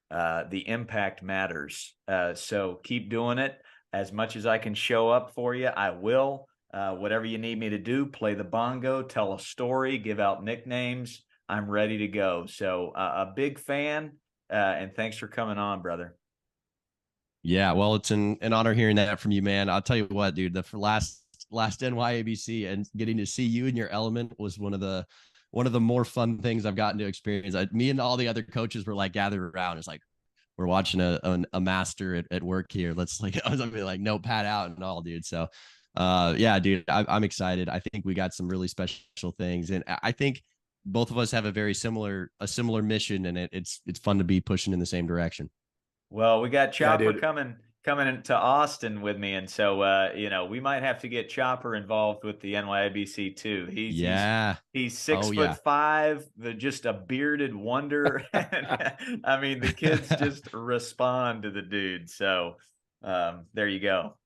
[SPEAKER 1] The impact matters. So keep doing it. As much as I can show up for you, I will. Whatever you need me to do, play the bongo, tell a story, give out nicknames. I'm ready to go. So a big fan, and thanks for coming on, brother.
[SPEAKER 3] Yeah, well, it's an honor hearing that from you, man. I'll tell you what, dude, the last NYABC and getting to see you in your element was one of the more fun things I've gotten to experience. Me and all the other coaches were like gathered around. It's like, we're watching a master at work here. Let's I was like, no, pat out and all, dude. So yeah, dude, I'm excited. I think we got some really special things. And I think both of us have a similar mission, and it's fun to be pushing in the same direction.
[SPEAKER 1] Well, we got Chopper coming into Austin with me, and so we might have to get Chopper involved with the NYABC too. He's 6'5", just a bearded wonder. I mean, the kids just respond to the dude. So there you go.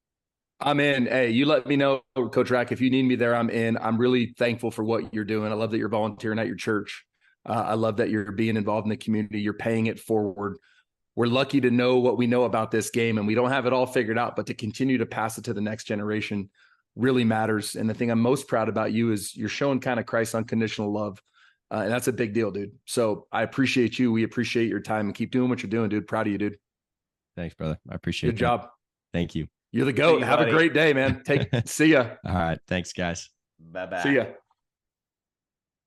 [SPEAKER 2] I'm in. Hey, you let me know, Coach Rack. If you need me there, I'm in. I'm really thankful for what you're doing. I love that you're volunteering at your church. I love that you're being involved in the community. You're paying it forward. We're lucky to know what we know about this game, and we don't have it all figured out, but to continue to pass it to the next generation really matters. And the thing I'm most proud about you is you're showing kind of Christ's unconditional love. And that's a big deal, dude. So I appreciate you. We appreciate your time, and keep doing what you're doing, dude. Proud of you, dude.
[SPEAKER 3] Thanks, brother. I appreciate it.
[SPEAKER 2] Good job.
[SPEAKER 3] Thank you.
[SPEAKER 2] You're the GOAT. Have a great day, man. See ya.
[SPEAKER 3] All right. Thanks, guys.
[SPEAKER 1] Bye-bye.
[SPEAKER 2] See ya.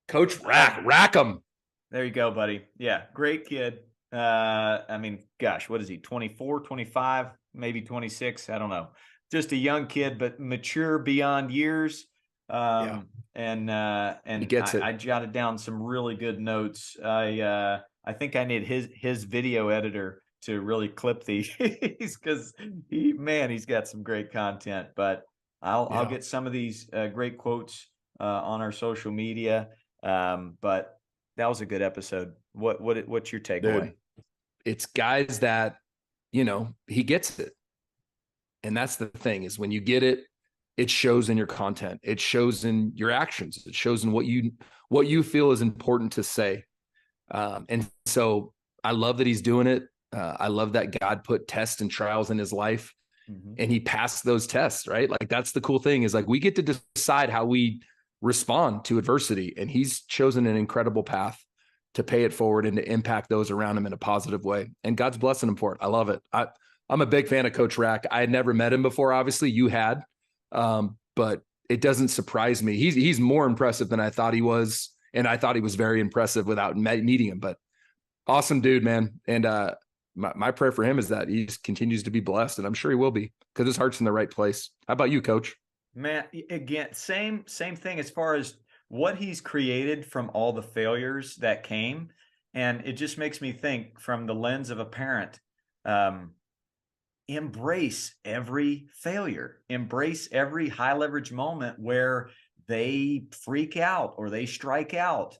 [SPEAKER 2] Coach Rack 'em.
[SPEAKER 1] There you go, buddy. Yeah, great kid. I mean, gosh, what is he? 24, 25, maybe 26. I don't know. Just a young kid, but mature beyond years. And
[SPEAKER 2] he gets it.
[SPEAKER 1] I jotted down some really good notes. I think I need his video editor to really clip these because he's got some great content. But I'll get some of these great quotes on our social media. But that was a good episode. What's your takeaway?
[SPEAKER 2] Dude, it's guys that, he gets it. And that's the thing, is when you get it, it shows in your content. It shows in your actions. It shows in what you feel is important to say. And so I love that he's doing it. I love that God put tests and trials in his life, and he passed those tests, right? Like, that's the cool thing, is like, we get to decide how we respond to adversity. And he's chosen an incredible path to pay it forward and to impact those around him in a positive way. And God's blessing him for it. I love it. I'm a big fan of Coach Rack. I had never met him before. Obviously you had, but it doesn't surprise me. He's more impressive than I thought he was. And I thought he was very impressive without meeting him, but awesome dude, man. And my prayer for him is that he continues to be blessed, and I'm sure he will be, because his heart's in the right place. How about you, Coach?
[SPEAKER 1] Man, again, same thing as far as what he's created from all the failures that came. And it just makes me think from the lens of a parent, embrace every failure, embrace every high leverage moment where they freak out or they strike out,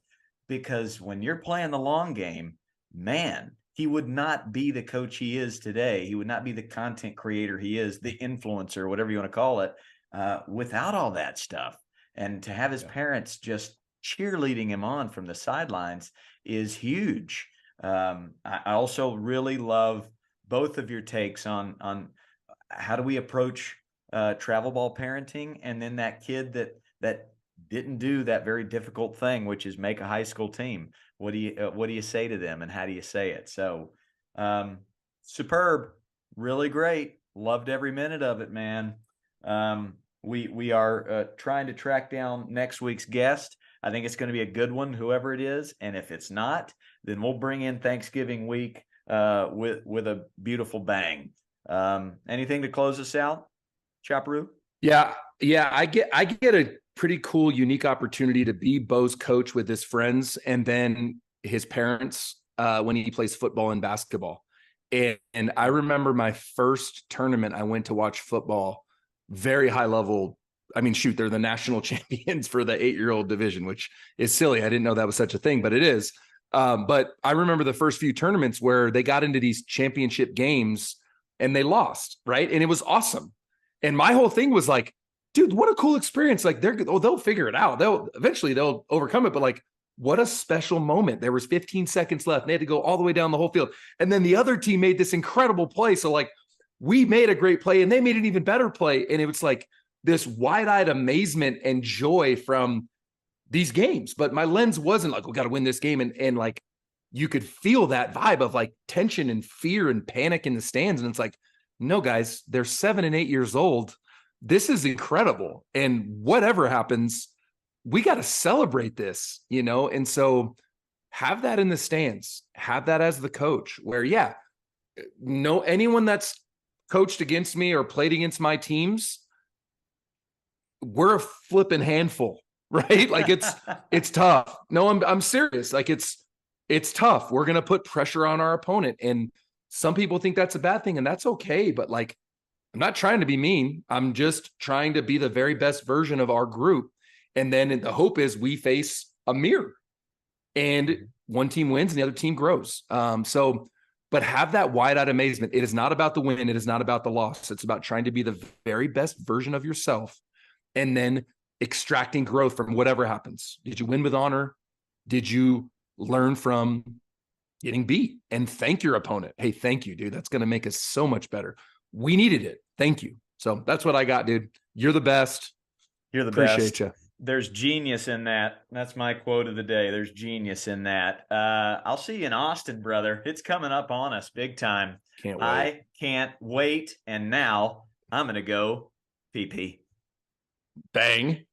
[SPEAKER 1] because when you're playing the long game, man, he would not be the coach he is today. He would not be the content creator he is, the influencer, whatever you want to call it, without all that stuff. And to have his parents just cheerleading him on from the sidelines is huge. I also really love both of your takes on how do we approach travel ball parenting, and then that kid that didn't do that very difficult thing, which is make a high school team. What do you say to them, and how do you say it? So superb, really great. Loved every minute of it, man. We are trying to track down next week's guest. I think it's going to be a good one, whoever it is. And if it's not, then we'll bring in Thanksgiving week with a beautiful bang. Anything to close us out, Chaparoo?
[SPEAKER 2] Yeah. I get a pretty cool, unique opportunity to be Bo's coach with his friends and then his parents when he plays football and basketball. And I remember my first tournament I went to watch football, very high level. I mean, shoot, they're the national champions for the 8-year-old division, which is silly. I didn't know that was such a thing, but it is. But I remember the first few tournaments where they got into these championship games and they lost, right? And it was awesome. And my whole thing was like, dude, what a cool experience. Like they'll figure it out. They'll overcome it. But like, what a special moment. There was 15 seconds left. And they had to go all the way down the whole field. And then the other team made this incredible play. So like we made a great play and they made an even better play. And it was like this wide-eyed amazement and joy from these games. But my lens wasn't like, we got to win this game. And like, you could feel that vibe of like tension and fear and panic in the stands. And it's like, no, guys, they're 7 and 8 years old. This is incredible. And whatever happens, we got to celebrate this, you know? And so have that in the stands, have that as the coach where, yeah, no, anyone that's coached against me or played against my teams, we're a flipping handful, right? Like it's tough. No, I'm serious. Like it's tough. We're going to put pressure on our opponent. And some people think that's a bad thing and that's okay. But like, I'm not trying to be mean. I'm just trying to be the very best version of our group. And then the hope is we face a mirror and one team wins and the other team grows. But have that wide-eyed amazement. It is not about the win. It is not about the loss. It's about trying to be the very best version of yourself and then extracting growth from whatever happens. Did you win with honor? Did you learn from getting beat? And thank your opponent. Hey, thank you, dude. That's going to make us so much better. We needed it. Thank you. So that's what I got, dude. You're the best.
[SPEAKER 1] You're the
[SPEAKER 2] Appreciate
[SPEAKER 1] best.
[SPEAKER 2] you.
[SPEAKER 1] There's genius in that. That's my quote of the day. There's genius in that. I'll see you in Austin, brother. It's coming up on us big time.
[SPEAKER 2] Can't wait.
[SPEAKER 1] I can't wait. And now I'm going to go pee-pee.
[SPEAKER 2] Bang.